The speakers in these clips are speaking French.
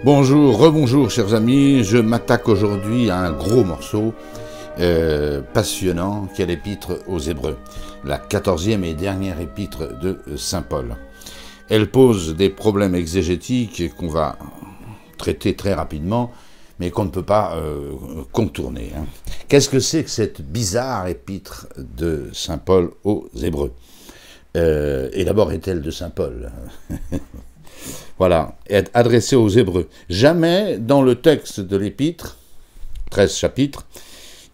Bonjour, rebonjour chers amis, je m'attaque aujourd'hui à un gros morceau passionnant qui est l'épître aux Hébreux, la 14e et dernière épître de saint Paul. Elle pose des problèmes exégétiques qu'on va traiter très rapidement, mais qu'on ne peut pas contourner. Qu'est-ce que c'est que cette bizarre épître de saint Paul aux Hébreux? Et d'abord, est-elle de saint Paul? Voilà, est adressée aux Hébreux. Jamais dans le texte de l'épître, 13 chapitres,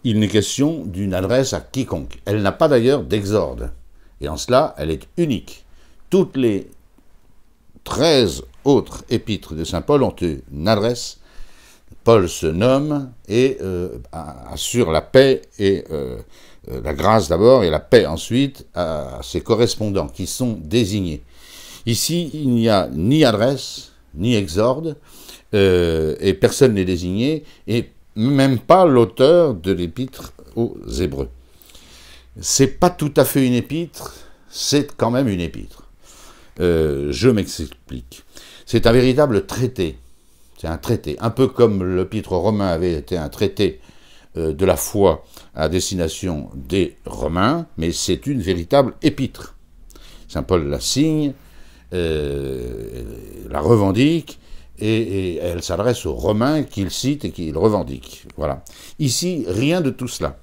il n'est question d'une adresse à quiconque. Elle n'a pas d'ailleurs d'exorde. Et en cela, elle est unique. Toutes les 13 autres épîtres de saint Paul ont une adresse. Paul se nomme et assure la paix et la grâce d'abord et la paix ensuite à ses correspondants qui sont désignés. Ici, il n'y a ni adresse, ni exorde, et personne n'est désigné, et même pas l'auteur de l'épître aux Hébreux. C'est pas tout à fait une épître, c'est quand même une épître. Je m'explique. C'est un véritable traité. C'est un traité, un peu comme l'épître aux Romains avait été un traité de la foi à destination des Romains, mais c'est une véritable épître. Saint Paul la signe, la revendique, et elle s'adresse aux Romains qu'il cite et qu'il revendique. Voilà. Ici, rien de tout cela.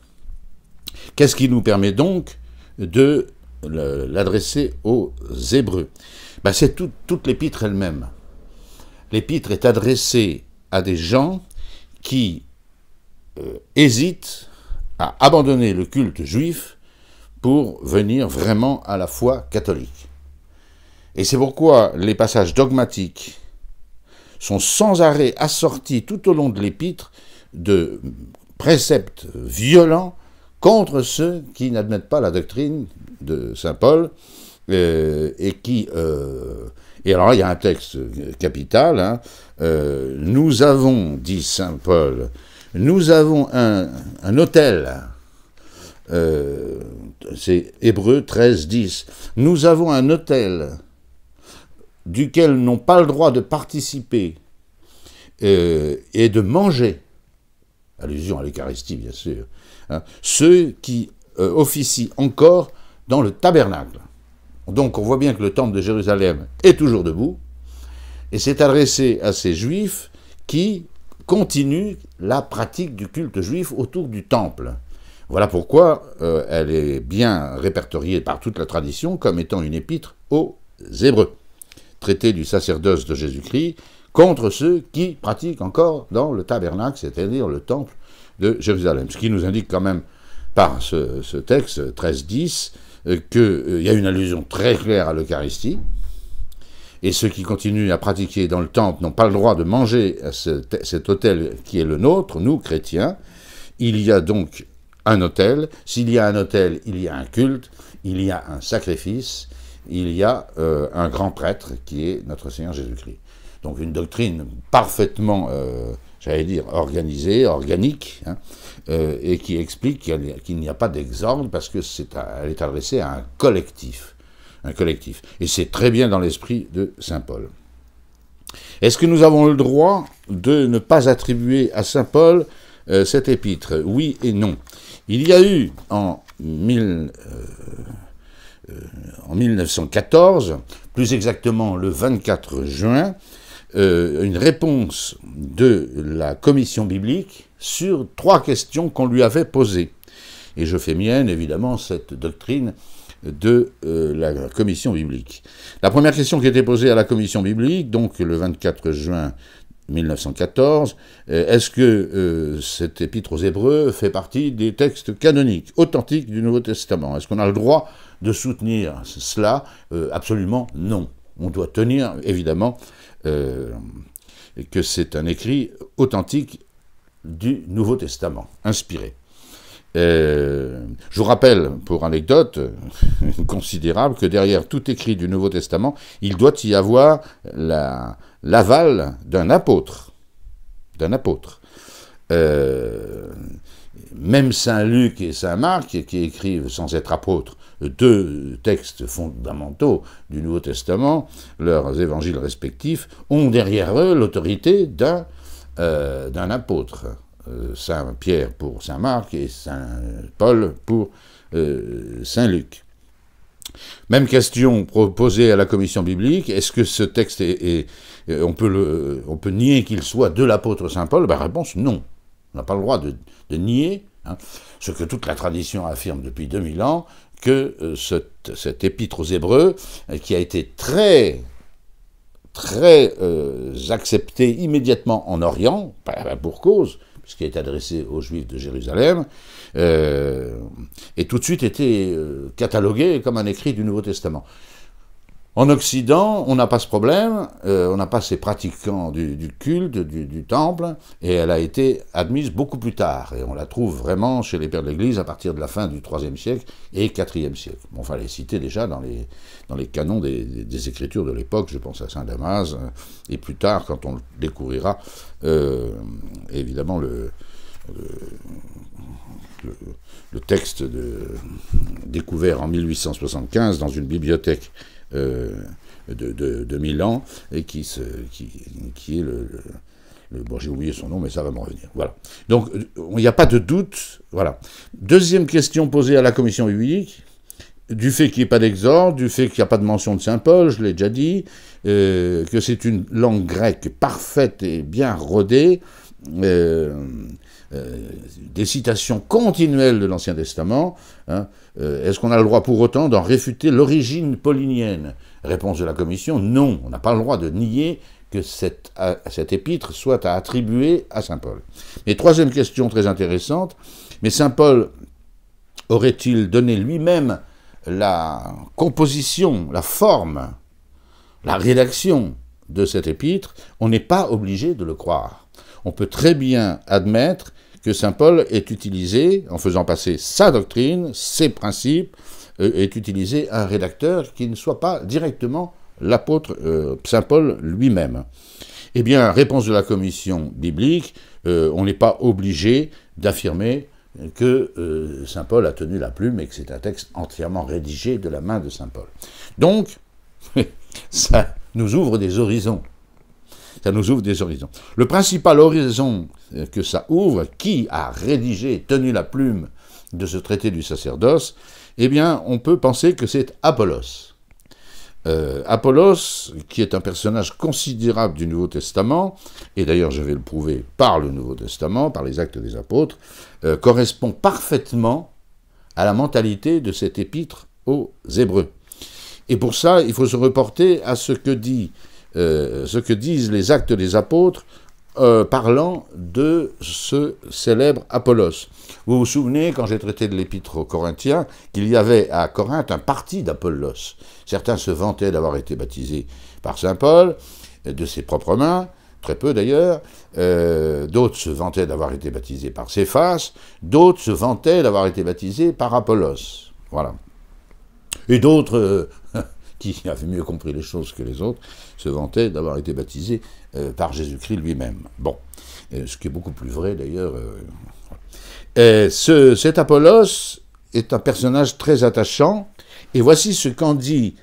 Qu'est-ce qui nous permet donc de l'adresser aux Hébreux? Ben, c'est toute l'épître elle-même. L'épître est adressée à des gens qui hésitent à abandonner le culte juif pour venir vraiment à la foi catholique. Et c'est pourquoi les passages dogmatiques sont sans arrêt assortis tout au long de l'épître de préceptes violents contre ceux qui n'admettent pas la doctrine de saint Paul et qui... et alors là, il y a un texte capital. Nous avons, dit saint Paul, nous avons un autel. C'est Hébreux 13, 10. Nous avons un autel duquel n'ont pas le droit de participer et de manger, allusion à l'Eucharistie bien sûr, ceux qui officient encore dans le tabernacle. Donc on voit bien que le temple de Jérusalem est toujours debout, et c'est adressé à ces juifs qui continuent la pratique du culte juif autour du temple. Voilà pourquoi elle est bien répertoriée par toute la tradition comme étant une épître aux Hébreux. Traité du sacerdoce de Jésus-Christ contre ceux qui pratiquent encore dans le tabernacle, c'est-à-dire le temple de Jérusalem. Ce qui nous indique quand même par ce texte 13-10 qu'il y a une allusion très claire à l'Eucharistie, et ceux qui continuent à pratiquer dans le temple n'ont pas le droit de manger à cet autel qui est le nôtre, nous chrétiens. Il y a donc un autel. S'il y a un autel, il y a un culte, il y a un sacrifice, il y a un grand prêtre qui est notre Seigneur Jésus-Christ. Donc une doctrine parfaitement, j'allais dire, organisée, organique, et qui explique qu'il n'y a pas d'exorde parce qu'elle est adressée à un collectif. Et c'est très bien dans l'esprit de saint Paul. Est-ce que nous avons le droit de ne pas attribuer à saint Paul cette épître? Oui et non. Il y a eu en 1914, plus exactement le 24 juin, une réponse de la commission biblique sur 3 questions qu'on lui avait posées. Et je fais mienne, évidemment, cette doctrine de la commission biblique. La première question qui était posée à la commission biblique, donc le 24 juin 1914, est-ce que cette épître aux Hébreux fait partie des textes canoniques, authentiques du Nouveau Testament? Est-ce qu'on a le droit de soutenir cela? Absolument non. On doit tenir, évidemment, que c'est un écrit authentique du Nouveau Testament, inspiré. Je vous rappelle, pour anecdote considérable, que derrière tout écrit du Nouveau Testament, il doit y avoir l'aval d'un apôtre. Même Saint Luc et Saint Marc, qui écrivent sans être apôtres deux textes fondamentaux du Nouveau Testament, leurs évangiles respectifs, ont derrière eux l'autorité d'un apôtre. Saint Pierre pour Saint Marc et Saint Paul pour Saint Luc. Même question posée à la commission biblique, est-ce que ce texte on peut nier qu'il soit de l'apôtre Saint Paul? Réponse non. On n'a pas le droit de nier, ce que toute la tradition affirme depuis 2000 ans, que cet épître aux Hébreux, qui a été très accepté immédiatement en Orient, pour cause, puisqu'il est adressé aux Juifs de Jérusalem, et tout de suite été catalogué comme un écrit du Nouveau Testament. En Occident, on n'a pas ce problème, on n'a pas ces pratiquants du culte, du temple, et elle a été admise beaucoup plus tard, et on la trouve vraiment chez les pères de l'Église à partir de la fin du IIIe siècle et IVe siècle. Bon, enfin, elle est citée déjà dans les canons des Écritures de l'époque, je pense à saint Damas, et plus tard, quand on découvrira, évidemment, le texte découvert en 1875 dans une bibliothèque de Milan, et qui est bon, j'ai oublié son nom, mais ça va me revenir. Voilà. Donc, il n'y a pas de doute. Voilà. Deuxième question posée à la commission biblique, du fait qu'il n'y ait pas d'exorde, du fait qu'il n'y a pas de mention de Saint Paul, je l'ai déjà dit, que c'est une langue grecque parfaite et bien rodée, des citations continuelles de l'Ancien Testament, est-ce qu'on a le droit pour autant d'en réfuter l'origine paulinienne? Réponse de la commission, non, on n'a pas le droit de nier que cet épître soit à attribuer à Saint Paul. Et troisième question très intéressante, mais Saint Paul aurait-il donné lui-même la composition, la forme, la rédaction de cet épître? On n'est pas obligé de le croire. On peut très bien admettre que Saint Paul est utilisé, en faisant passer sa doctrine, ses principes, est utilisé un rédacteur qui ne soit pas directement l'apôtre Saint Paul lui-même. Eh bien, réponse de la commission biblique, on n'est pas obligé d'affirmer que Saint Paul a tenu la plume et que c'est un texte entièrement rédigé de la main de Saint Paul. Donc, ça nous ouvre des horizons. Ça nous ouvre des horizons. Le principal horizon que ça ouvre, qui a rédigé, tenu la plume de ce traité du sacerdoce, eh bien, on peut penser que c'est Apollos. Apollos, qui est un personnage considérable du Nouveau Testament, et d'ailleurs je vais le prouver par le Nouveau Testament, par les Actes des Apôtres, correspond parfaitement à la mentalité de cet épître aux Hébreux. Et pour ça, il faut se reporter à ce que disent les Actes des Apôtres parlant de ce célèbre Apollos. Vous vous souvenez, quand j'ai traité de l'épître aux Corinthiens, qu'il y avait à Corinthe un parti d'Apollos. Certains se vantaient d'avoir été baptisés par saint Paul, de ses propres mains, très peu d'ailleurs. D'autres se vantaient d'avoir été baptisés par Céphas, d'autres se vantaient d'avoir été baptisés par Apollos. Voilà. Et d'autres, qui avaient mieux compris les choses que les autres, se vantaient d'avoir été baptisés par Jésus-Christ lui-même. Bon, ce qui est beaucoup plus vrai d'ailleurs. Cet Apollos est un personnage très attachant, et voici ce qu'en disent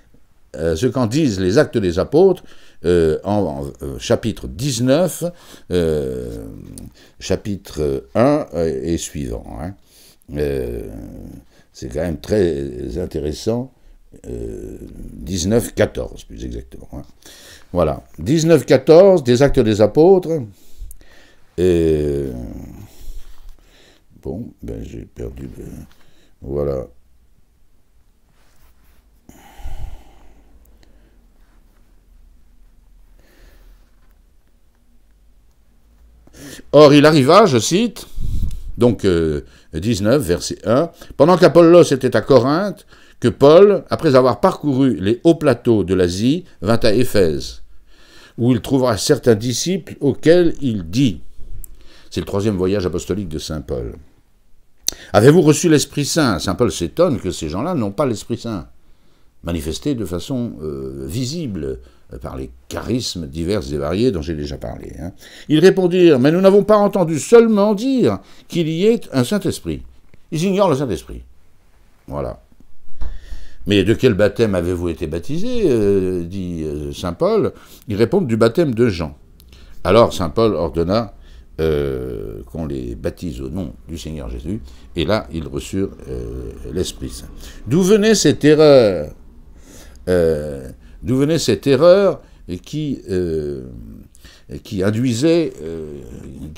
les Actes des Apôtres en chapitre 19, chapitre 1 et suivant. C'est quand même très intéressant. 19-14, plus exactement. Voilà. 19-14 des Actes des Apôtres. Bon, ben j'ai perdu le... Voilà. Or, il arriva, je cite, donc 19, verset 1, « Pendant qu'Apollos était à Corinthe, que Paul, après avoir parcouru les hauts plateaux de l'Asie, vint à Éphèse, où il trouvera certains disciples auxquels il dit... » C'est le troisième voyage apostolique de saint Paul. Avez-vous reçu l'Esprit Saint? Saint Paul s'étonne que ces gens-là n'ont pas l'Esprit Saint, manifesté de façon visible par les charismes divers et variés dont j'ai déjà parlé. Ils répondirent, mais nous n'avons pas entendu seulement dire qu'il y ait un Saint-Esprit. Ils ignorent le Saint-Esprit. Voilà. Mais de quel baptême avez-vous été baptisé dit saint Paul. Ils répondent du baptême de Jean. Alors saint Paul ordonna qu'on les baptise au nom du Seigneur Jésus, et là ils reçurent l'Esprit Saint. D'où venait cette erreur qui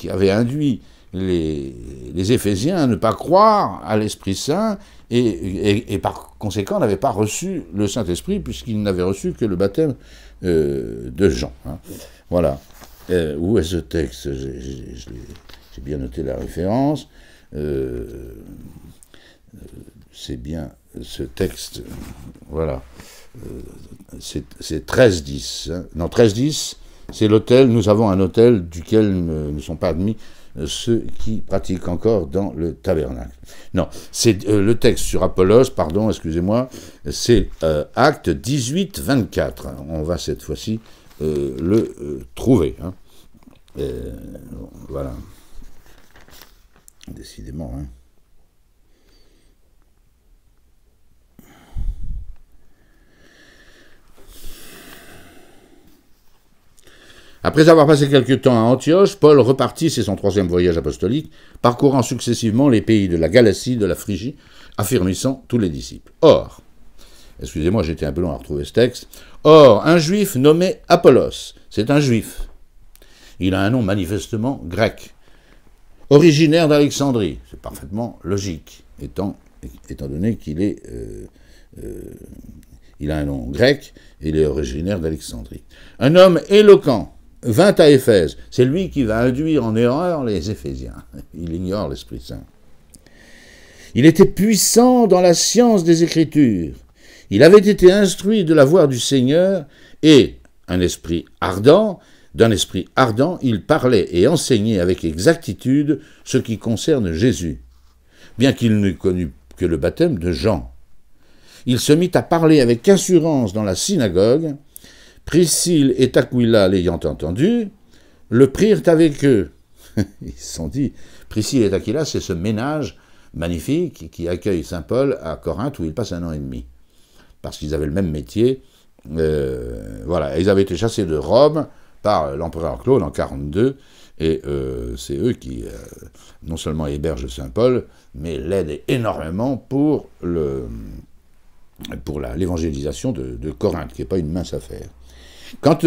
avait induit les Éphésiens à ne pas croire à l'Esprit Saint et par conséquent n'avaient pas reçu le Saint-Esprit puisqu'ils n'avaient reçu que le baptême de Jean. Voilà. Où est ce texte? J'ai bien noté la référence. C'est bien ce texte. Voilà. C'est 13-10. Non, 13-10, c'est l'autel. Nous avons un autel duquel ne sont pas admis ceux qui pratiquent encore dans le tabernacle. Non, c'est le texte sur Apollos, pardon, excusez-moi, c'est Acte 18-24. On va cette fois-ci le trouver. Voilà. Décidément. Après avoir passé quelque temps à Antioche, Paul repartit, c'est son 3e voyage apostolique, parcourant successivement les pays de la Galatie, de la Phrygie, affermissant tous les disciples. Or, excusez-moi, j'étais un peu long à retrouver ce texte, or, un juif nommé Apollos, c'est un juif. Il a un nom manifestement grec, originaire d'Alexandrie, c'est parfaitement logique, étant donné qu'il est... il a un nom grec, et il est originaire d'Alexandrie. Un homme éloquent vint à Éphèse. C'est lui qui va induire en erreur les Éphésiens. Il ignore l'Esprit Saint. Il était puissant dans la science des Écritures. Il avait été instruit de la voix du Seigneur et d'un esprit ardent, il parlait et enseignait avec exactitude ce qui concerne Jésus, bien qu'il n'eût connu que le baptême de Jean. Il se mit à parler avec assurance dans la synagogue. Priscille et Aquila, l'ayant entendu, le prirent avec eux. Ils se sont dit, Priscille et Aquila, c'est ce ménage magnifique qui accueille saint Paul à Corinthe où il passe 1 an et demi. Parce qu'ils avaient le même métier. Voilà, ils avaient été chassés de Rome par l'empereur Claude en 42, et c'est eux qui non seulement hébergent saint Paul, mais l'aident énormément pour l'évangélisation de Corinthe, qui n'est pas une mince affaire. Quand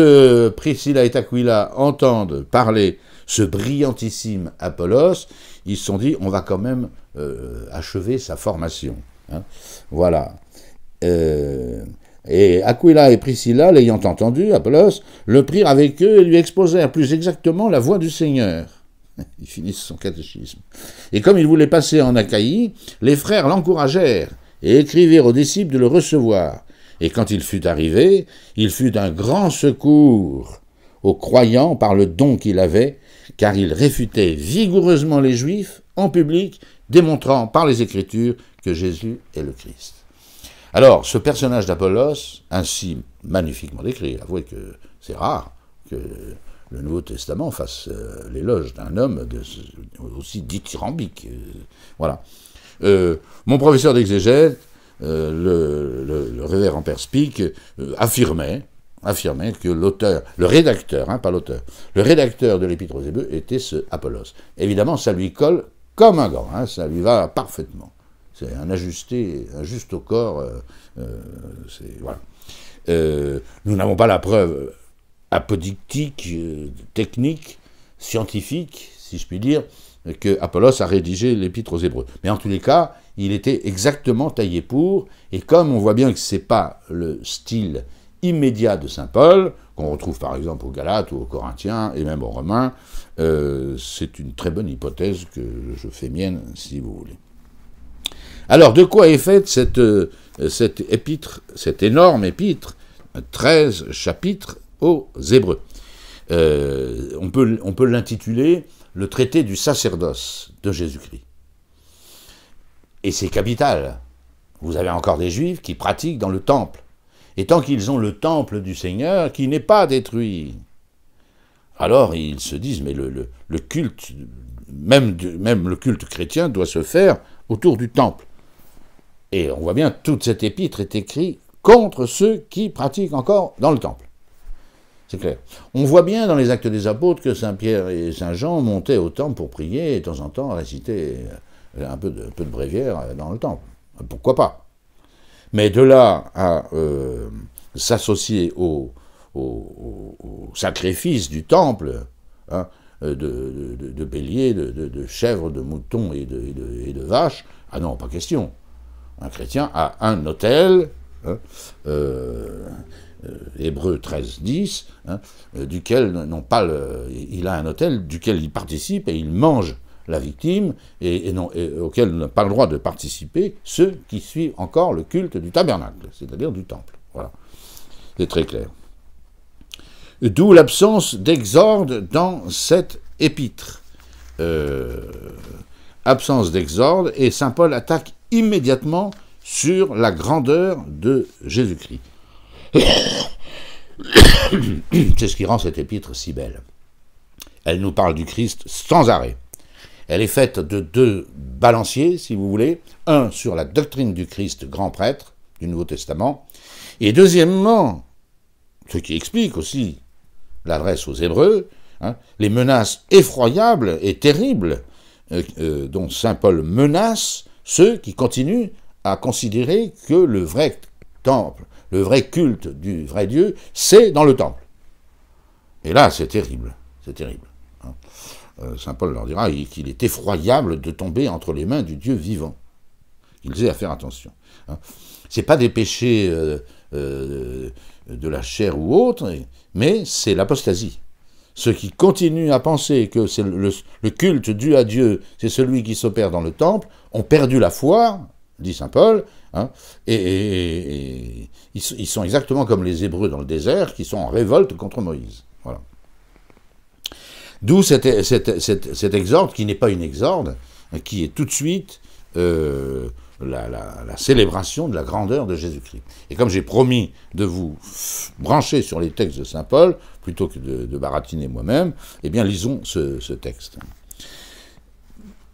Priscilla et Aquila entendent parler ce brillantissime Apollos, ils se sont dit, on va quand même achever sa formation. Voilà. Et Aquila et Priscilla, l'ayant entendu, Apollos, le prirent avec eux et lui exposèrent plus exactement la voix du Seigneur. Ils finissent son catéchisme. Et comme il voulait passer en Achaïe, les frères l'encouragèrent et écrivirent aux disciples de le recevoir. Et quand il fut arrivé, il fut d'un grand secours aux croyants par le don qu'il avait, car il réfutait vigoureusement les Juifs en public, démontrant par les Écritures que Jésus est le Christ. Alors, ce personnage d'Apollos, ainsi magnifiquement décrit, avouez que c'est rare que le Nouveau Testament fasse l'éloge d'un homme aussi dithyrambique. Voilà. Mon professeur d'exégèse, le révérend Père Spic, affirmait que l'auteur, le rédacteur, pas l'auteur, le rédacteur de l'Épître aux Hébreux était ce Apollos. Évidemment, ça lui colle comme un gant, ça lui va parfaitement. C'est un juste au corps. Voilà. Nous n'avons pas la preuve apodictique, technique, scientifique, si je puis dire, que Apollos a rédigé l'Épître aux Hébreux. Mais en tous les cas, il était exactement taillé pour, et comme on voit bien que ce n'est pas le style immédiat de saint Paul, qu'on retrouve par exemple aux Galates ou aux Corinthiens, et même aux Romains, c'est une très bonne hypothèse que je fais mienne, si vous voulez. Alors, de quoi est faite cette épître, cette énorme épître, 13 chapitres aux Hébreux? On peut l'intituler « Le traité du sacerdoce de Jésus-Christ ». Et c'est capital. Vous avez encore des Juifs qui pratiquent dans le temple. Et tant qu'ils ont le temple du Seigneur qui n'est pas détruit, alors ils se disent, mais le culte, même le culte chrétien doit se faire autour du temple. Et on voit bien, toute cette épître est écrite contre ceux qui pratiquent encore dans le temple. C'est clair. On voit bien dans les Actes des Apôtres que Saint Pierre et Saint Jean montaient au temple pour prier et de temps en temps réciter un peu de bréviaire dans le temple. Pourquoi pas? Mais de là à s'associer au sacrifice du temple, hein, de béliers, de chèvres, de moutons et de vaches, ah non, pas question. Un chrétien a un autel, hein, Hébreux 13, 10, hein, duquel il a un autel duquel il participe et il mange la victime et auquel n'a pas le droit de participer ceux qui suivent encore le culte du tabernacle, c'est-à-dire du temple. Voilà, c'est très clair. D'où l'absence d'exorde dans cette épître. Absence d'exorde, et saint Paul attaque immédiatement sur la grandeur de Jésus-Christ. C'est ce qui rend cette épître si belle. Elle nous parle du Christ sans arrêt. Elle est faite de deux balanciers, si vous voulez, un sur la doctrine du Christ grand prêtre du Nouveau Testament, et deuxièmement, ce qui explique aussi l'adresse aux Hébreux, hein, les menaces effroyables et terribles dont saint Paul menace ceux qui continuent à considérer que le vrai temple, le vrai culte du vrai Dieu, c'est dans le temple. Et là, c'est terrible, c'est terrible. Hein. Saint Paul leur dira qu'il est effroyable de tomber entre les mains du Dieu vivant. Qu'ils aient à faire attention. Hein. C'est pas des péchés de la chair ou autre, mais c'est l'apostasie. Ceux qui continuent à penser que c'est le culte dû à Dieu, c'est celui qui s'opère dans le temple, ont perdu la foi, dit saint Paul, hein, et ils sont exactement comme les Hébreux dans le désert, qui sont en révolte contre Moïse. Voilà. D'où cet exorde, qui n'est pas une exorde, qui est tout de suite la célébration de la grandeur de Jésus-Christ. Et comme j'ai promis de vous brancher sur les textes de saint Paul, plutôt que de baratiner moi-même, eh bien lisons ce texte.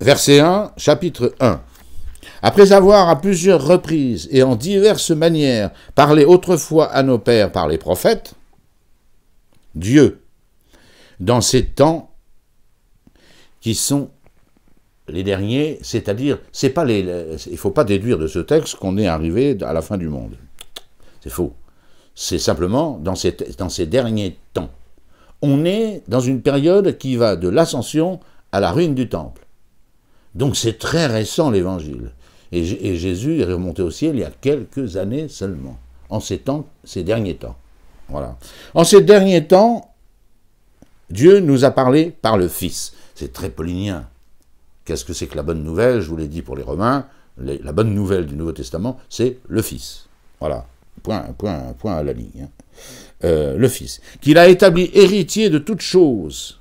Verset 1, chapitre 1. Après avoir à plusieurs reprises et en diverses manières parlé autrefois à nos pères par les prophètes, Dieu, dans ces temps qui sont les derniers, c'est-à-dire, il ne faut pas déduire de ce texte qu'on est arrivé à la fin du monde. C'est faux. C'est simplement dans ces derniers temps. On est dans une période qui va de l'ascension à la ruine du temple. Donc c'est très récent l'évangile. Et Jésus est remonté au ciel il y a quelques années seulement, en ces derniers temps. Voilà. En ces derniers temps, Dieu nous a parlé par le Fils. C'est très paulinien. Qu'est-ce que c'est que la bonne nouvelle? Je vous l'ai dit pour les Romains, la bonne nouvelle du Nouveau Testament, c'est le Fils. Voilà, point à la ligne. Hein. Le Fils, qu'il a établi héritier de toutes choses.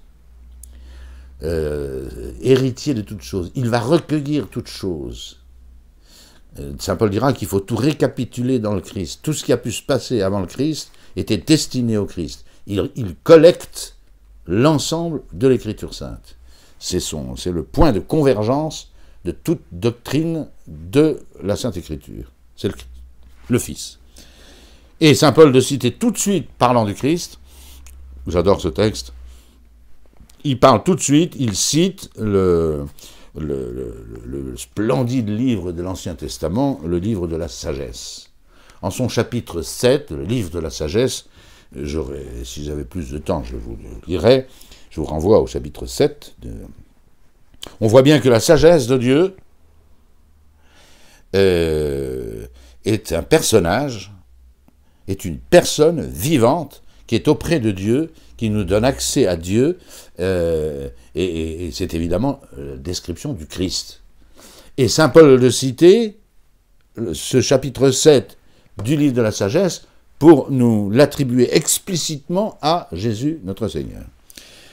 Héritier de toutes choses. Il va recueillir toutes choses. Saint Paul dira qu'il faut tout récapituler dans le Christ. Tout ce qui a pu se passer avant le Christ était destiné au Christ. Il collecte l'ensemble de l'Écriture sainte. C'est le point de convergence de toute doctrine de la Sainte Écriture. C'est le Fils. Et saint Paul de citer tout de suite, parlant du Christ, j'adore ce texte, il parle tout de suite, il cite le splendide livre de l'Ancien Testament, le livre de la sagesse. En son chapitre 7, le livre de la sagesse, si j'avais plus de temps, je vous le lirai, je vous renvoie au chapitre 7. On voit bien que la sagesse de Dieu est un personnage, est une personne vivante qui est auprès de Dieu, qui nous donne accès à Dieu, et c'est évidemment la description du Christ. Et saint Paul de citer ce chapitre 7 du livre de la sagesse pour nous l'attribuer explicitement à Jésus notre Seigneur.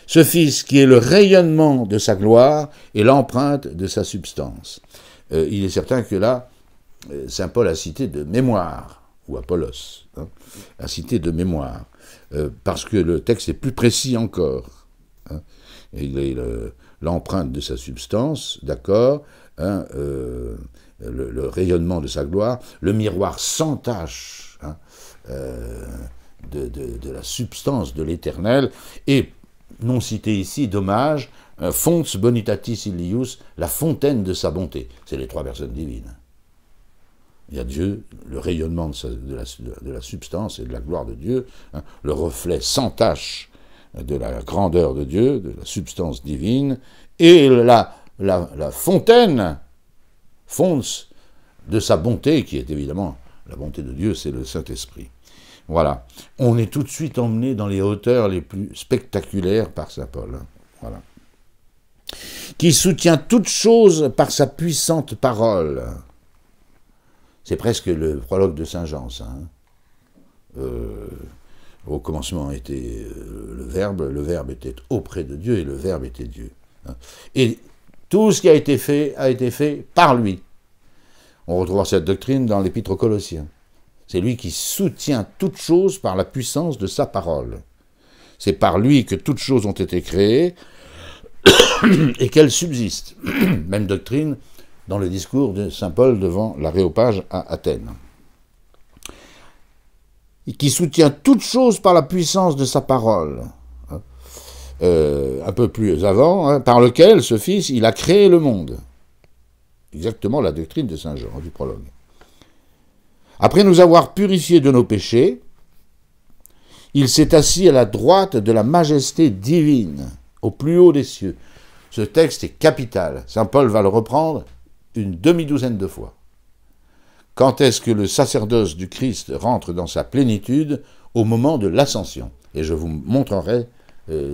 Ce Fils qui est le rayonnement de sa gloire et l'empreinte de sa substance. il est certain que là, saint Paul a cité de mémoire, ou Apollos, hein, a cité de mémoire, parce que le texte est plus précis encore. Hein. Il est l'empreinte de sa substance, d'accord, hein, le rayonnement de sa gloire, le miroir sans tache, hein, de la substance de l'éternel, et non cité ici, dommage, Fons bonitatis illius, la fontaine de sa bonté. C'est les trois personnes divines. Il y a Dieu, le rayonnement de la substance et de la gloire de Dieu, hein, le reflet sans tache de la grandeur de Dieu, de la substance divine, et la fontaine, Fons, de sa bonté, qui est évidemment la bonté de Dieu, c'est le Saint-Esprit. Voilà. On est tout de suite emmené dans les hauteurs les plus spectaculaires par saint Paul. Hein. Voilà. Qui soutient toute chose par sa puissante parole. C'est presque le prologue de saint Jean, ça. Hein. Au commencement était le Verbe était auprès de Dieu, et le Verbe était Dieu. Hein. Et tout ce qui a été fait par lui. On retrouve cette doctrine dans l'Épître aux Colossiens. C'est lui qui soutient toute chose par la puissance de sa parole. C'est par lui que toutes choses ont été créées et qu'elles subsistent. Même doctrine dans le discours de saint Paul devant l'Aréopage à Athènes. Et qui soutient toute chose par la puissance de sa parole. Un peu plus avant, hein, par lequel, ce Fils, il a créé le monde. Exactement la doctrine de saint Jean, du prologue. Après nous avoir purifiés de nos péchés, il s'est assis à la droite de la majesté divine, au plus haut des cieux. Ce texte est capital. Saint Paul va le reprendre une demi-douzaine de fois. Quand est-ce que le sacerdoce du Christ rentre dans sa plénitude? Au moment de l'ascension. Et je vous montrerai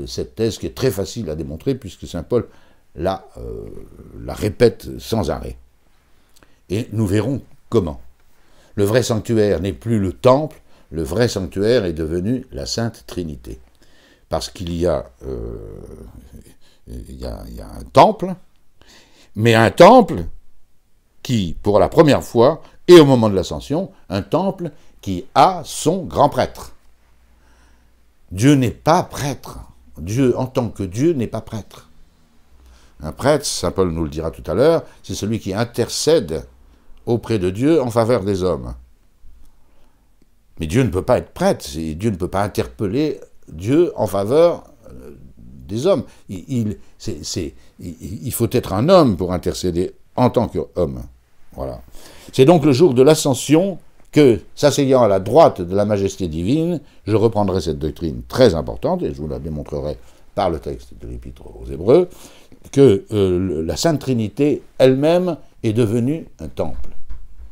cette thèse qui est très facile à démontrer, puisque saint Paul la répète sans arrêt. Et nous verrons comment. Le vrai sanctuaire n'est plus le temple, le vrai sanctuaire est devenu la Sainte Trinité. Parce qu'il y a un temple, mais un temple qui, pour la première fois, et au moment de l'ascension, un temple qui a son grand prêtre. Dieu n'est pas prêtre. Dieu, en tant que Dieu, n'est pas prêtre. Un prêtre, saint Paul nous le dira tout à l'heure, c'est celui qui intercède auprès de Dieu en faveur des hommes. Mais Dieu ne peut pas être prêtre, Dieu ne peut pas interpeller Dieu en faveur des hommes. Il faut être un homme pour intercéder en tant qu'homme. Voilà. C'est donc le jour de l'ascension que, s'asseyant à la droite de la majesté divine, je reprendrai cette doctrine très importante, et je vous la démontrerai par le texte de l'Épître aux Hébreux, que la Sainte Trinité elle-même est devenue un temple.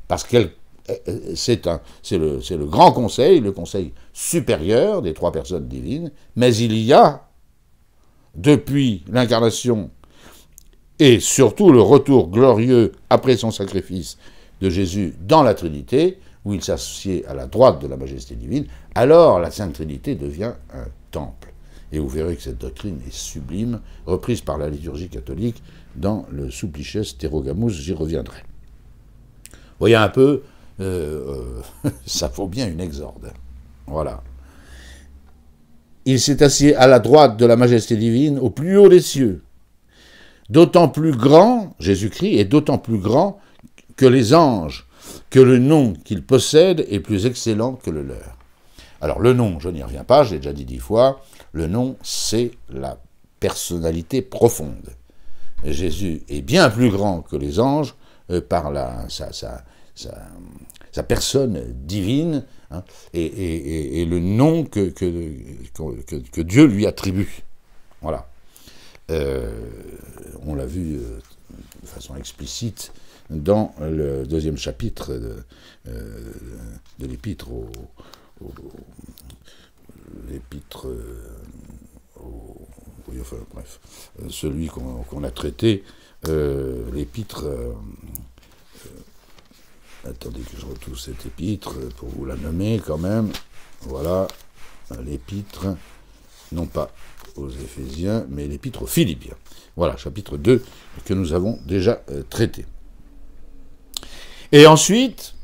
Parce qu'elle c'est le grand conseil, le conseil supérieur des trois personnes divines, mais il y a, depuis l'incarnation et surtout le retour glorieux après son sacrifice de Jésus dans la Trinité, où il s'assied à la droite de la majesté divine, alors la Sainte Trinité devient un temple. Et vous verrez que cette doctrine est sublime, reprise par la liturgie catholique dans le Supplices Terrogamus, j'y reviendrai. Vous voyez un peu, ça vaut bien une exorde. Voilà. Il s'est assis à la droite de la majesté divine, au plus haut des cieux. D'autant plus grand, Jésus-Christ est d'autant plus grand que les anges, que le nom qu'il possède est plus excellent que le leur. Alors le nom, je n'y reviens pas, je l'ai déjà dit 10 fois, le nom c'est la personnalité profonde. Jésus est bien plus grand que les anges par sa personne divine, hein, et le nom que Dieu lui attribue. Voilà. On l'a vu de façon explicite dans le 2e chapitre de l'épître oui, enfin, bref, celui qu'on a traité, l'épître, attendez que je retrouve cette épître pour vous la nommer quand même, voilà, l'épître, non pas aux Éphésiens, mais l'épître aux Philippiens, voilà, chapitre 2, que nous avons déjà traité. Et ensuite,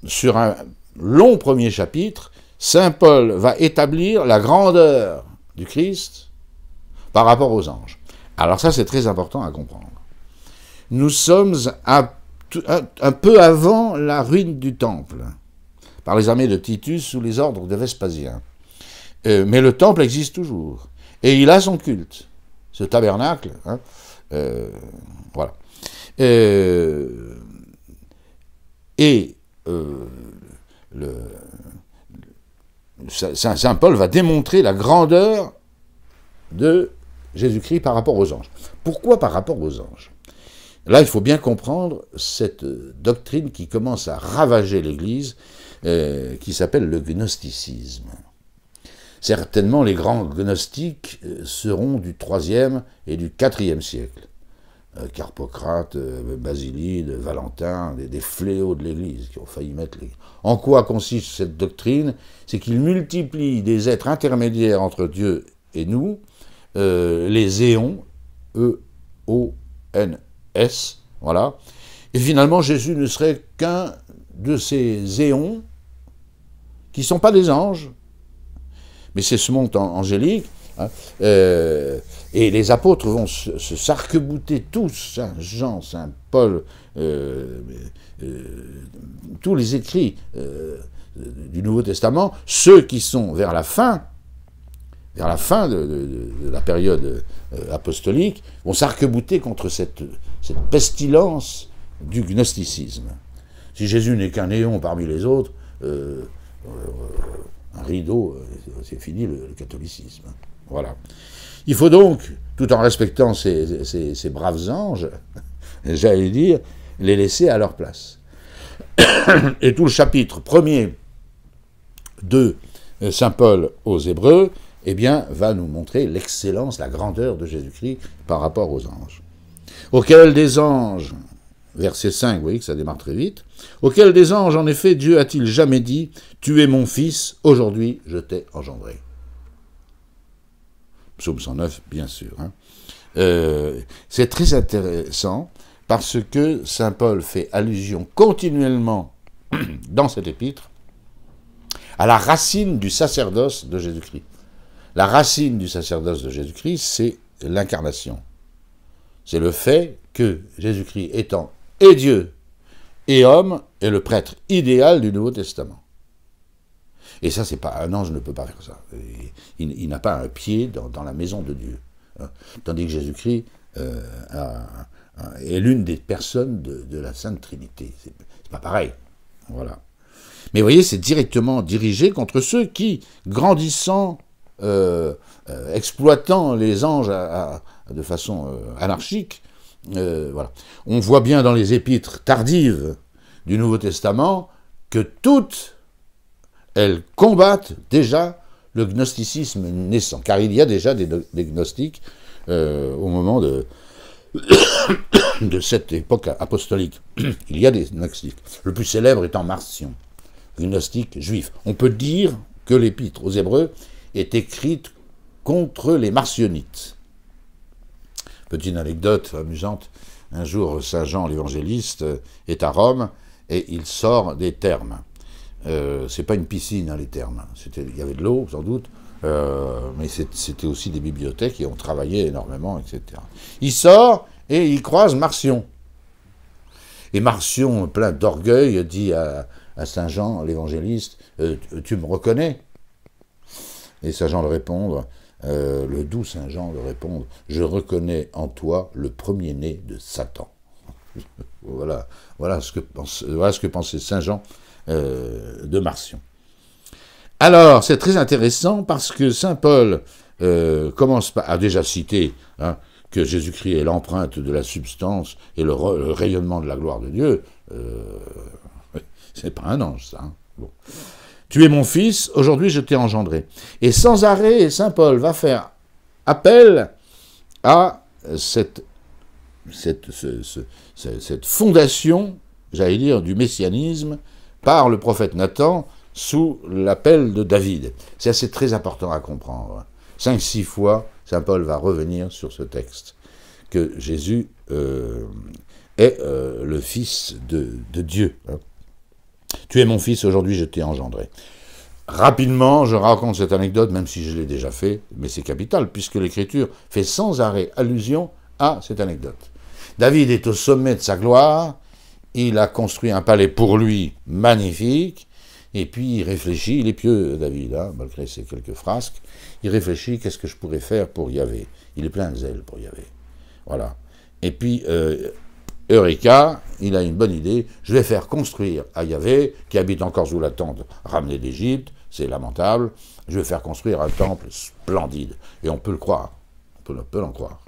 sur un long premier chapitre, saint Paul va établir la grandeur du Christ par rapport aux anges. Alors ça, c'est très important à comprendre. Nous sommes un peu avant la ruine du temple, par les armées de Titus sous les ordres de Vespasien. Mais le temple existe toujours. Et il a son culte. Ce tabernacle, hein, voilà. Saint Paul va démontrer la grandeur de Jésus-Christ par rapport aux anges. Pourquoi par rapport aux anges? Là, il faut bien comprendre cette doctrine qui commence à ravager l'Église, qui s'appelle le gnosticisme. Certainement, les grands gnostiques seront du IIIe et du IVe siècle. Carpocrate, Basilide, Valentin, des fléaux de l'Église qui ont failli mettre l'Église. En quoi consiste cette doctrine? C'est qu'il multiplie des êtres intermédiaires entre Dieu et nous, les éons, E-O-N-S, voilà. Et finalement, Jésus ne serait qu'un de ces éons qui ne sont pas des anges, mais c'est ce monde angélique. Hein, et les apôtres vont se s'arc-bouter tous, Saint Jean, Saint Paul, tous les écrits du Nouveau Testament, ceux qui sont vers la fin de la période apostolique, vont s'arc-bouter contre cette pestilence du gnosticisme. Si Jésus n'est qu'un néon parmi les autres, un rideau, c'est fini le catholicisme. Voilà. Il faut donc, tout en respectant ces braves anges, j'allais dire, les laisser à leur place. Et tout le chapitre premier de saint Paul aux Hébreux, eh bien, va nous montrer l'excellence, la grandeur de Jésus-Christ par rapport aux anges. Auquel des anges, verset 5, vous voyez que ça démarre très vite, auquel des anges, en effet, Dieu a-t-il jamais dit, tu es mon fils, aujourd'hui je t'ai engendré. Psaume 109, bien sûr. Hein. C'est très intéressant parce que saint Paul fait allusion continuellement dans cet épître à la racine du sacerdoce de Jésus-Christ. La racine du sacerdoce de Jésus-Christ, c'est l'incarnation. C'est le fait que Jésus-Christ étant et Dieu et homme est le prêtre idéal du Nouveau Testament. Et ça, c'est pas un ange ne peut pas faire ça. Il n'a pas un pied dans la maison de Dieu. Hein. Tandis que Jésus-Christ est l'une des personnes de la Sainte Trinité. C'est pas pareil. Voilà. Mais vous voyez, c'est directement dirigé contre ceux qui, grandissant, exploitant les anges de façon anarchique, voilà. On voit bien dans les épîtres tardives du Nouveau Testament que toutes elles combattent déjà le gnosticisme naissant, car il y a déjà des gnostiques au moment de cette époque apostolique. Il y a des gnostiques. Le plus célèbre étant Marcion, gnostique juif. On peut dire que l'épître aux Hébreux est écrite contre les marcionites. Petite anecdote amusante, un jour Saint Jean l'évangéliste est à Rome et il sort des thermes. C'est pas une piscine, hein, les thermes. Il y avait de l'eau, sans doute, mais c'était aussi des bibliothèques et on travaillait énormément, etc. Il sort et il croise Marcion. Et Marcion, plein d'orgueil, dit à Saint Jean l'évangéliste, tu me reconnais? Et Saint Jean le répond, le doux Saint Jean le répond, je reconnais en toi le premier-né de Satan. Voilà ce que pensait Saint Jean de Marcion. Alors, c'est très intéressant parce que saint Paul a déjà cité que Jésus-Christ est l'empreinte de la substance et le rayonnement de la gloire de Dieu. C'est pas un ange, ça. Hein. Bon. Tu es mon fils, aujourd'hui je t'ai engendré. Et sans arrêt, saint Paul va faire appel à cette fondation, j'allais dire, du messianisme par le prophète Nathan sous l'appel de David. C'est assez très important à comprendre. 5-6 fois, saint Paul va revenir sur ce texte que Jésus est le Fils de Dieu. Tu es mon Fils, aujourd'hui je t'ai engendré. Rapidement, je raconte cette anecdote, même si je l'ai déjà fait, mais c'est capital, puisque l'Écriture fait sans arrêt allusion à cette anecdote. David est au sommet de sa gloire, il a construit un palais pour lui magnifique, et puis il réfléchit, il est pieux David, malgré ses quelques frasques, il réfléchit, qu'est-ce que je pourrais faire pour Yahvé? Il est plein de zèle pour Yahvé. Voilà. Et puis, Eureka, il a une bonne idée, je vais faire construire à Yahvé, qui habite encore sous la tente ramenée d'Égypte, c'est lamentable, je vais faire construire un temple splendide. Et on peut le croire, on peut l'en croire.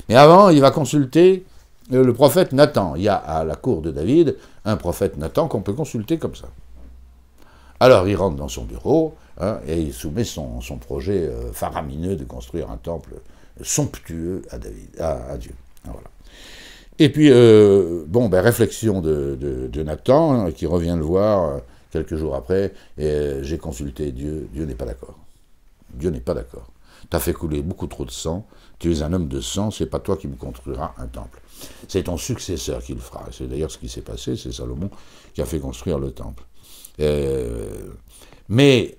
Mais avant, il va consulter le prophète Nathan. Il y a à la cour de David un prophète Nathan qu'on peut consulter comme ça. Alors il rentre dans son bureau et il soumet son projet faramineux de construire un temple somptueux à Dieu. Voilà. Et puis, réflexion de Nathan, qui revient le voir quelques jours après, et j'ai consulté Dieu, Dieu n'est pas d'accord. Dieu n'est pas d'accord. Tu as fait couler beaucoup trop de sang, tu es un homme de sang, c'est pas toi qui me construiras un temple. C'est ton successeur qui le fera. C'est d'ailleurs ce qui s'est passé, c'est Salomon qui a fait construire le temple. Mais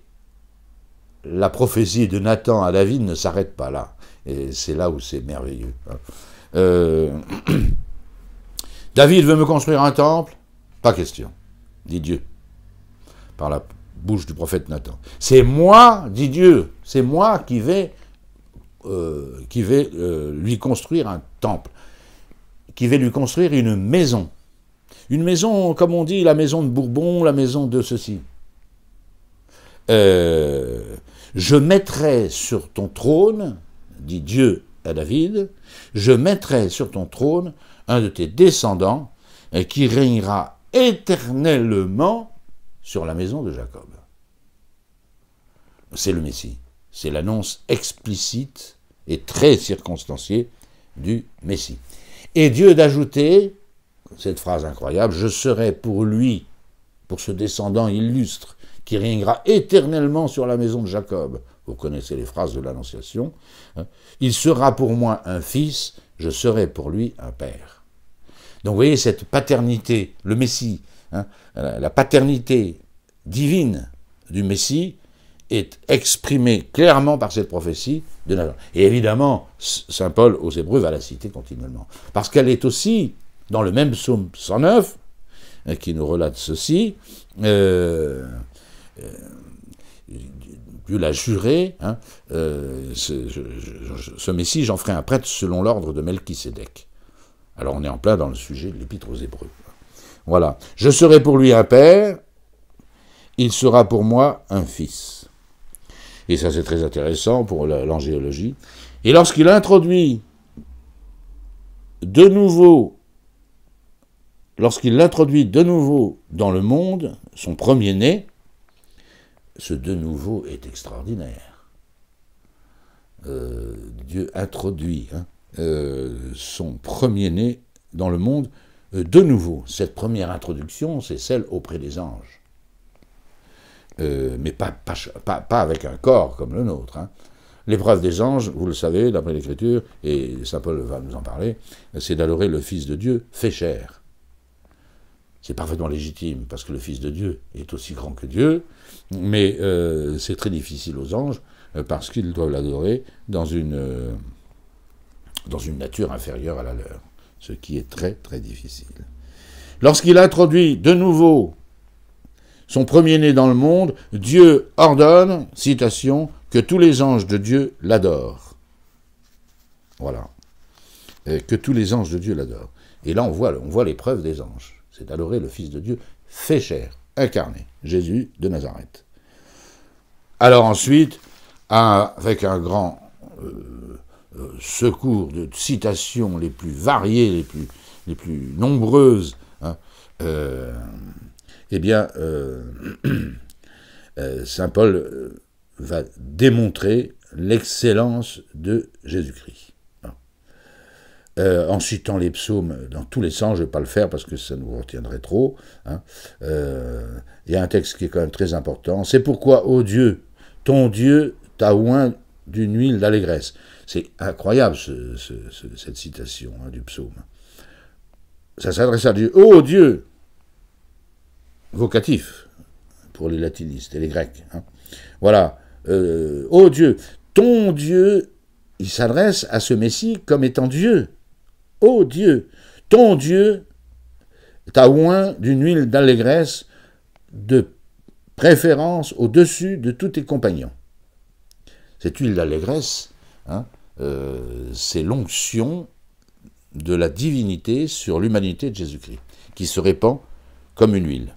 la prophétie de Nathan à David ne s'arrête pas là. Et c'est là où c'est merveilleux. David veut me construire un temple? Pas question, dit Dieu, par la bouche du prophète Nathan. C'est moi, dit Dieu, c'est moi qui vais lui construire un temple, qui vais lui construire une maison. Une maison, comme on dit, la maison de Bourbon, la maison de ceci. Je mettrai sur ton trône, dit Dieu à David, je mettrai sur ton trône un de tes descendants qui régnera éternellement sur la maison de Jacob. C'est le Messie. C'est l'annonce explicite et très circonstanciée du Messie. Et Dieu d'ajouter cette phrase incroyable, je serai pour lui, pour ce descendant illustre, qui régnera éternellement sur la maison de Jacob. Vous connaissez les phrases de l'Annonciation. Il sera pour moi un fils, je serai pour lui un père. Donc vous voyez cette paternité, le Messie, la paternité divine du Messie est exprimée clairement par cette prophétie de Nathan. Et évidemment, saint Paul aux Hébreux va la citer continuellement. Parce qu'elle est aussi, dans le même psaume 109, qui nous relate ceci, Dieu l'a juré, ce Messie, j'en ferai un prêtre selon l'ordre de Melchisédek. Alors on est en plein dans le sujet de l'Épître aux Hébreux. Voilà. Je serai pour lui un père, il sera pour moi un fils. Et ça c'est très intéressant pour l'angéologie. Et lorsqu'il introduit de nouveau dans le monde son premier-né, ce de nouveau est extraordinaire. Dieu introduit son premier-né dans le monde de nouveau. Cette première introduction, c'est celle auprès des anges. Mais pas avec un corps comme le nôtre. L'épreuve des anges, vous le savez, d'après l'Écriture, et saint Paul va nous en parler, c'est d'adorer le Fils de Dieu fait chair. C'est parfaitement légitime, parce que le Fils de Dieu est aussi grand que Dieu, mais c'est très difficile aux anges, parce qu'ils doivent l'adorer dans une nature inférieure à la leur, ce qui est très très difficile. Lorsqu'il introduit de nouveau son premier-né dans le monde, Dieu ordonne, citation, que tous les anges de Dieu l'adorent. Voilà. Que tous les anges de Dieu l'adorent. Et là on voit l'épreuve des anges. C'est d'adorer le Fils de Dieu fait chair, incarné, Jésus de Nazareth. Alors ensuite, avec un grand secours de citations les plus variées, les plus nombreuses, saint Paul va démontrer l'excellence de Jésus-Christ. En citant les psaumes dans tous les sens, je ne vais pas le faire parce que ça nous retiendrait trop. Il y a un texte qui est quand même très important. C'est pourquoi, ô Dieu, ton Dieu t'a oint d'une huile d'allégresse. C'est incroyable cette citation du psaume. ça s'adresse à Dieu. Ô Dieu, vocatif pour les latinistes et les grecs. Hein. Voilà. Ô Dieu, ton Dieu, il s'adresse à ce Messie comme étant Dieu. Ô Dieu, ton Dieu t'a oint d'une huile d'allégresse de préférence au-dessus de tous tes compagnons. Cette huile d'allégresse, hein, c'est l'onction de la divinité sur l'humanité de Jésus-Christ, qui se répand comme une huile.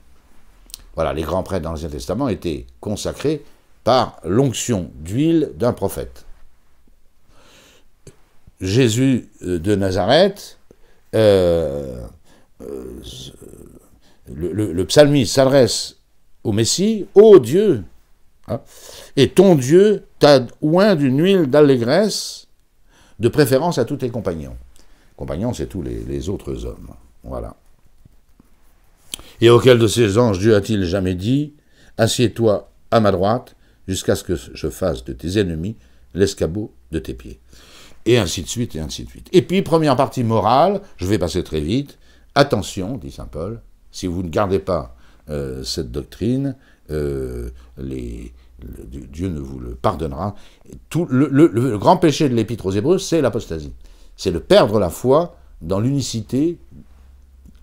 Voilà, les grands prêtres dans l'Ancien Testament étaient consacrés par l'onction d'huile d'un prophète. Jésus de Nazareth, le psalmiste s'adresse au Messie, ô Dieu, hein, et ton Dieu t'a oint d'une huile d'allégresse, de préférence à tous tes compagnons. Compagnons, c'est tous les autres hommes. Voilà. Et auquel de ces anges Dieu a-t-il jamais dit, assieds-toi à ma droite, jusqu'à ce que je fasse de tes ennemis l'escabeau de tes pieds. Et ainsi de suite, et ainsi de suite. Et puis, première partie morale, je vais passer très vite. Attention, dit saint Paul, si vous ne gardez pas cette doctrine, Dieu ne vous le pardonnera. Le grand péché de l'Épître aux Hébreux, c'est l'apostasie. C'est de perdre la foi dans l'unicité,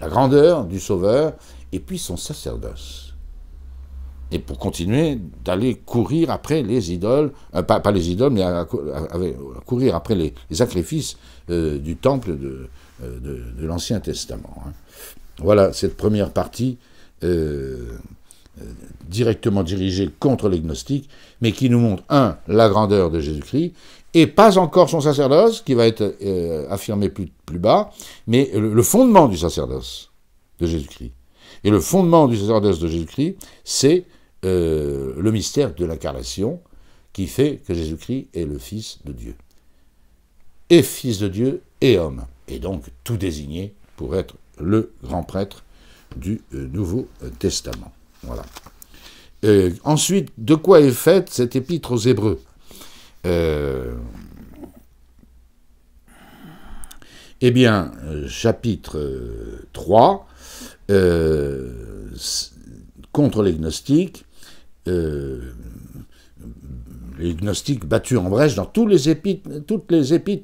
la grandeur du Sauveur, et puis son sacerdoce. Et pour continuer d'aller courir après les idoles, pas les idoles, mais à courir après les sacrifices du temple de l'Ancien Testament. Hein. Voilà cette première partie directement dirigée contre les gnostiques, mais qui nous montre, la grandeur de Jésus-Christ, et pas encore son sacerdoce, qui va être affirmé plus bas, mais le fondement du sacerdoce de Jésus-Christ. Et le fondement du sacerdoce de Jésus-Christ, c'est le mystère de l'incarnation, qui fait que Jésus-Christ est le Fils de Dieu. Et Fils de Dieu et homme. Et donc tout désigné pour être le grand prêtre du Nouveau Testament. Voilà. Ensuite, de quoi est faite cette épître aux Hébreux ? Eh bien, chapitre 3, contre les gnostiques battus en brèche dans tous les épîtres, tous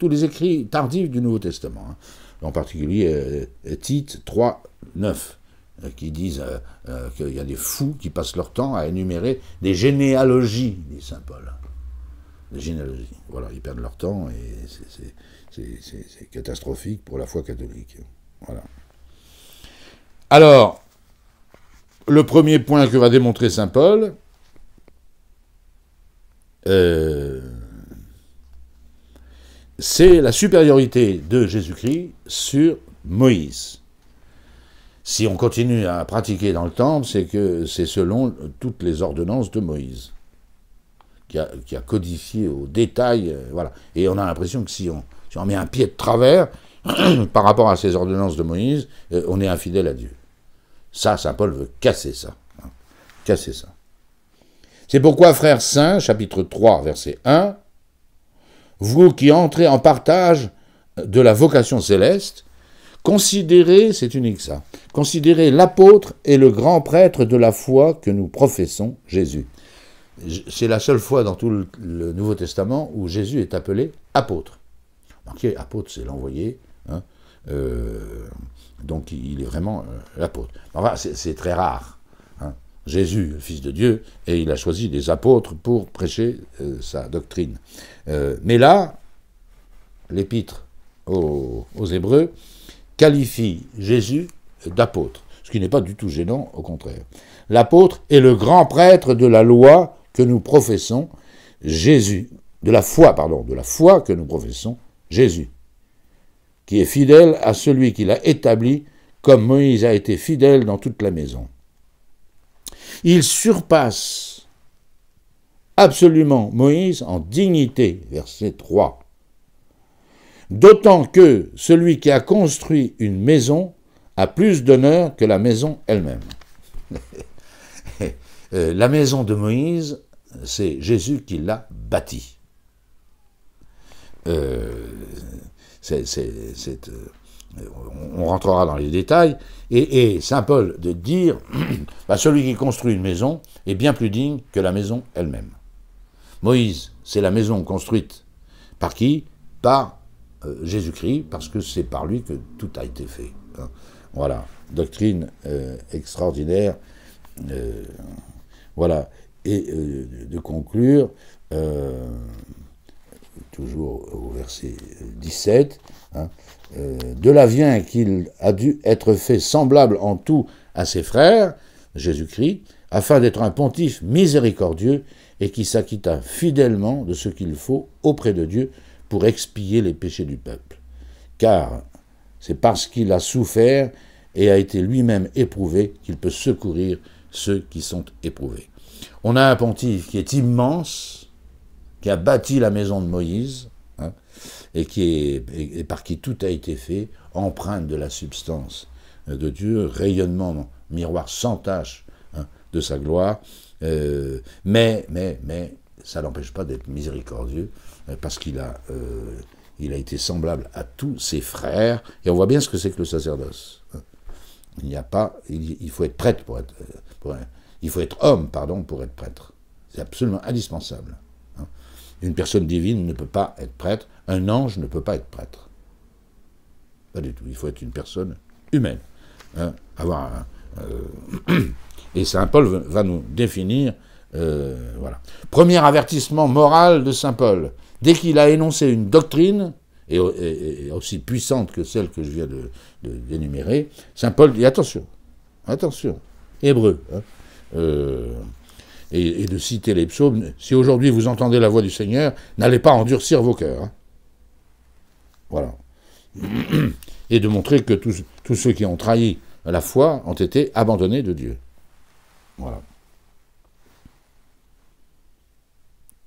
les écrits tardifs du Nouveau Testament. Hein. En particulier, Tite 3, 9, qui disent qu'il y a des fous qui passent leur temps à énumérer des généalogies, dit saint Paul. Des généalogies. Voilà, ils perdent leur temps et c'est catastrophique pour la foi catholique. Voilà. Alors, le premier point que va démontrer saint Paul, c'est la supériorité de Jésus-Christ sur Moïse. Si on continue à pratiquer dans le temple, c'est que c'est selon toutes les ordonnances de Moïse, qui a codifié au détail, voilà. Et on a l'impression que si on met un pied de travers par rapport à ces ordonnances de Moïse, on est infidèle à Dieu. Ça, saint Paul veut casser ça. Hein, casser ça. C'est pourquoi, frères saints, chapitre 3, verset 1, vous qui entrez en partage de la vocation céleste, considérez, c'est unique ça, considérez l'apôtre et le grand prêtre de la foi que nous professons, Jésus. C'est la seule fois dans tout le Nouveau Testament où Jésus est appelé apôtre. Marquez, apôtre, c'est l'envoyé, hein, donc il est vraiment l'apôtre. Enfin, c'est très rare. Hein. Jésus, le Fils de Dieu, et il a choisi des apôtres pour prêcher sa doctrine. Mais là, l'épître aux Hébreux qualifie Jésus d'apôtre, ce qui n'est pas du tout gênant, au contraire. L'apôtre est le grand prêtre de la loi que nous professons, Jésus, de la foi que nous professons, Jésus, qui est fidèle à celui qui l'a établi, comme Moïse a été fidèle dans toute la maison. Il surpasse absolument Moïse en dignité, verset 3. D'autant que celui qui a construit une maison a plus d'honneur que la maison elle-même. La maison de Moïse, c'est Jésus qui l'a bâtie. On rentrera dans les détails, et saint Paul de dire celui qui construit une maison est bien plus digne que la maison elle-même. Moïse, c'est la maison construite par qui? Par Jésus-Christ, parce que c'est par lui que tout a été fait. Voilà, doctrine extraordinaire. Voilà, et de conclure, toujours au verset 17, de là vient qu'il a dû être fait semblable en tout à ses frères, Jésus-Christ, afin d'être un pontife miséricordieux et qui s'acquitta fidèlement de ce qu'il faut auprès de Dieu pour expier les péchés du peuple. Car c'est parce qu'il a souffert et a été lui-même éprouvé qu'il peut secourir ceux qui sont éprouvés. On a un pontife qui est immense, qui a bâti la maison de Moïse, et par qui tout a été fait, empreinte de la substance de Dieu, rayonnement, miroir sans tache de sa gloire, mais ça n'empêche pas d'être miséricordieux, parce qu'il a été semblable à tous ses frères, et on voit bien ce que c'est que le sacerdoce. Il faut être prêtre il faut être homme, pour être prêtre. C'est absolument indispensable. Une personne divine ne peut pas être prêtre, un ange ne peut pas être prêtre. Pas du tout, il faut être une personne humaine. Et saint Paul va nous définir, voilà. Premier avertissement moral de saint Paul. Dès qu'il a énoncé une doctrine, et aussi puissante que celle que je viens d'énumérer, saint Paul dit attention, Hébreu, et de citer les psaumes, si aujourd'hui vous entendez la voix du Seigneur, n'allez pas endurcir vos cœurs. Voilà. Et de montrer que tous ceux qui ont trahi la foi ont été abandonnés de Dieu. Voilà.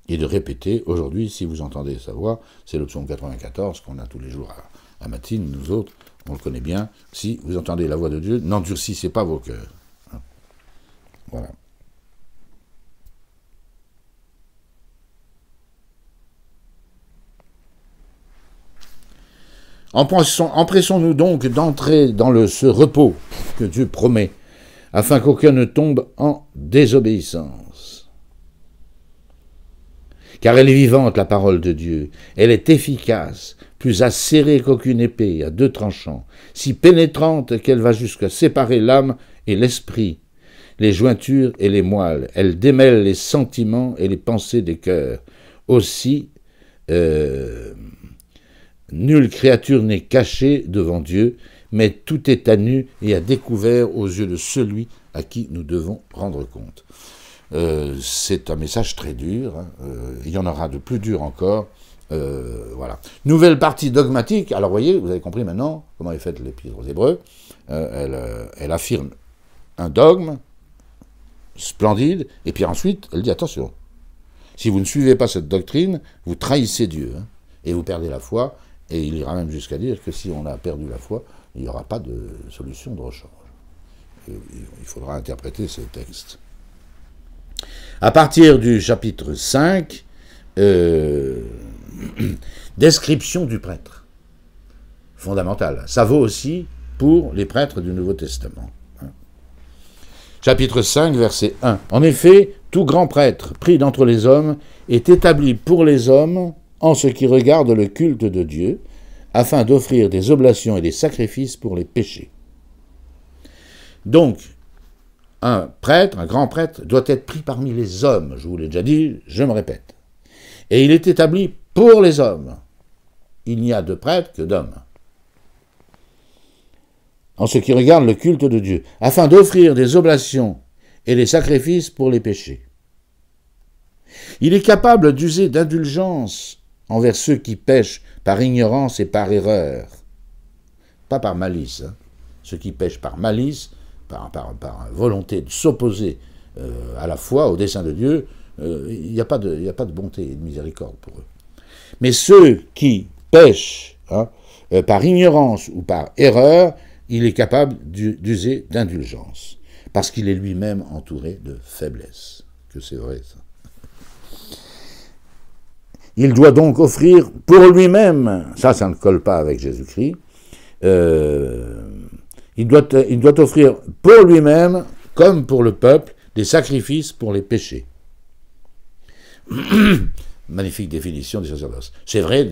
Et de répéter, aujourd'hui, si vous entendez sa voix, c'est le psaume 94 qu'on a tous les jours à Matine, nous autres, on le connaît bien, si vous entendez la voix de Dieu, n'endurcissez pas vos cœurs. Voilà. Empressons-nous donc d'entrer dans ce repos que Dieu promet, afin qu'aucun ne tombe en désobéissance. Car elle est vivante, la parole de Dieu, elle est efficace, plus acérée qu'aucune épée, à deux tranchants, si pénétrante qu'elle va jusqu'à séparer l'âme et l'esprit, les jointures et les moelles, elle démêle les sentiments et les pensées des cœurs. Aussi, nulle créature n'est cachée devant Dieu, mais tout est à nu et à découvert aux yeux de celui à qui nous devons rendre compte. C'est un message très dur, il y en aura de plus dur encore. Voilà. Nouvelle partie dogmatique, alors voyez, vous avez compris maintenant comment est faite l'Épître aux Hébreux, elle affirme un dogme splendide, et puis ensuite elle dit attention, si vous ne suivez pas cette doctrine, vous trahissez Dieu, et vous perdez la foi, et il ira même jusqu'à dire que si on a perdu la foi, il n'y aura pas de solution de rechange. Il faudra interpréter ces textes. À partir du chapitre 5, description du prêtre. Fondamental. Ça vaut aussi pour les prêtres du Nouveau Testament. Chapitre 5, verset 1. En effet, tout grand prêtre pris d'entre les hommes est établi pour les hommes en ce qui regarde le culte de Dieu, afin d'offrir des oblations et des sacrifices pour les péchés. Donc, un prêtre, un grand prêtre, doit être pris parmi les hommes. Je vous l'ai déjà dit, je me répète. Et il est établi pour les hommes. Il n'y a de prêtre que d'hommes. En ce qui regarde le culte de Dieu, afin d'offrir des oblations et des sacrifices pour les péchés. Il est capable d'user d'indulgence envers ceux qui pêchent par ignorance et par erreur. Pas par malice. Ceux qui pêchent par malice, par volonté de s'opposer à la foi, au dessein de Dieu, il n'y a pas de bonté et de miséricorde pour eux. Mais ceux qui pêchent par ignorance ou par erreur, il est capable d'user d'indulgence, parce qu'il est lui-même entouré de faiblesse. Que c'est vrai, ça. Il doit donc offrir pour lui-même, ça ne colle pas avec Jésus-Christ, il doit offrir pour lui-même, comme pour le peuple, des sacrifices pour les péchés. Magnifique définition du sacerdoce. C'est vrai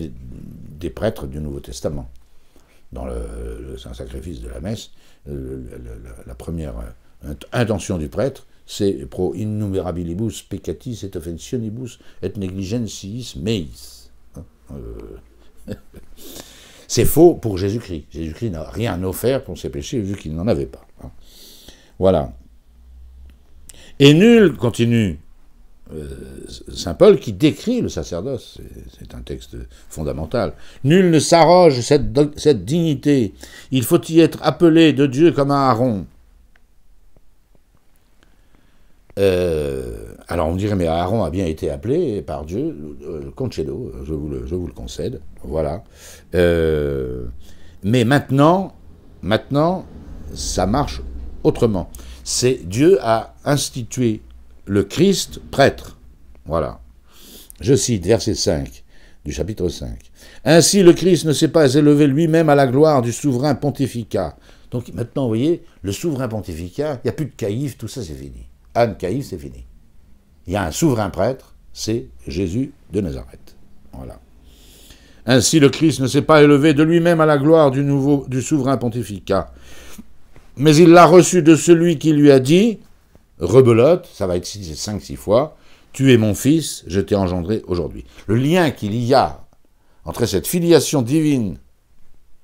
des prêtres du Nouveau Testament. Dans le sacrifice de la messe, la première intention du prêtre, c'est pro innumerabilibus peccatis et offensionibus et negligentis meis. C'est faux pour Jésus-Christ. Jésus-Christ n'a rien offert pour ses péchés vu qu'il n'en avait pas. Voilà. Et nul, continue Saint Paul, qui décrit le sacerdoce, c'est un texte fondamental. Nul ne s'arroge cette dignité. Il faut y être appelé de Dieu comme un Aaron. Alors on dirait, mais Aaron a bien été appelé par Dieu, concedo, je vous le concède, voilà. Mais maintenant, ça marche autrement. Dieu a institué le Christ prêtre. Voilà. Je cite verset 5 du chapitre 5. Ainsi le Christ ne s'est pas élevé lui-même à la gloire du souverain pontificat. Donc maintenant, vous voyez, le souverain pontificat, il n'y a plus de caïphe, tout ça c'est fini. Anne Caïphe, c'est fini. Il y a un souverain prêtre, c'est Jésus de Nazareth. Voilà. Ainsi le Christ ne s'est pas élevé de lui-même à la gloire du souverain pontificat, mais il l'a reçu de celui qui lui a dit, rebelote, ça va être 5-6 fois, tu es mon fils, je t'ai engendré aujourd'hui. Le lien qu'il y a entre cette filiation divine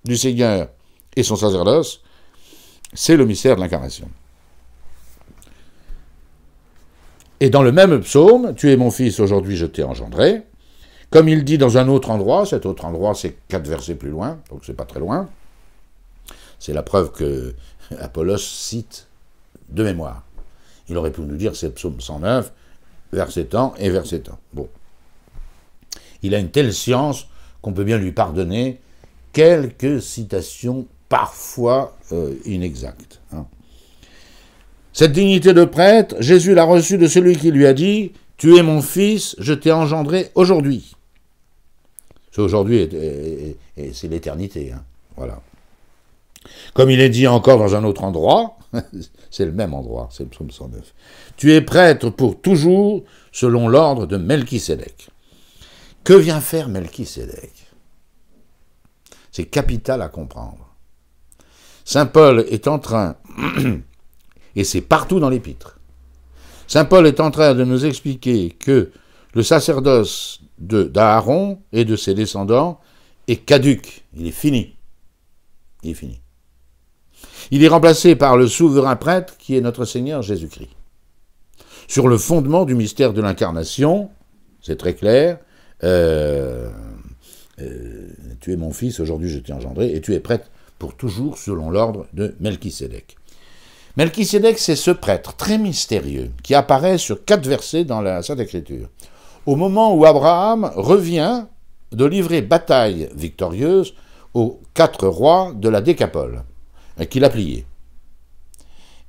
du Seigneur et son sacerdoce, c'est le mystère de l'incarnation. Et dans le même psaume, tu es mon fils, aujourd'hui je t'ai engendré, comme il dit dans un autre endroit, cet autre endroit c'est 4 versets plus loin, donc c'est pas très loin, c'est la preuve que Apollos cite de mémoire. Il aurait pu nous dire c'est le psaume 109, verset tant et verset tant. Bon. Il a une telle science qu'on peut bien lui pardonner quelques citations parfois inexactes. Cette dignité de prêtre, Jésus l'a reçue de celui qui lui a dit « Tu es mon fils, je t'ai engendré aujourd'hui ». C'est aujourd'hui et c'est l'éternité. Voilà. Comme il est dit encore dans un autre endroit, c'est le même endroit, c'est le psaume 109. « Tu es prêtre pour toujours, selon l'ordre de Melchisédek ». Que vient faire Melchisédek? C'est capital à comprendre. Saint Paul est en train... Et c'est partout dans l'épître. Saint Paul est en train de nous expliquer que le sacerdoce d'Aaron et de ses descendants est caduc, il est fini. Il est fini. Il est remplacé par le souverain prêtre qui est notre Seigneur Jésus-Christ. Sur le fondement du mystère de l'incarnation, c'est très clair, tu es mon fils, aujourd'hui je t'ai engendré, et tu es prêtre pour toujours selon l'ordre de Melchisédek. Melchisédek, c'est ce prêtre très mystérieux qui apparaît sur 4 versets dans la Sainte Écriture. Au moment où Abraham revient de livrer bataille victorieuse aux 4 rois de la Décapole, qu'il a plié.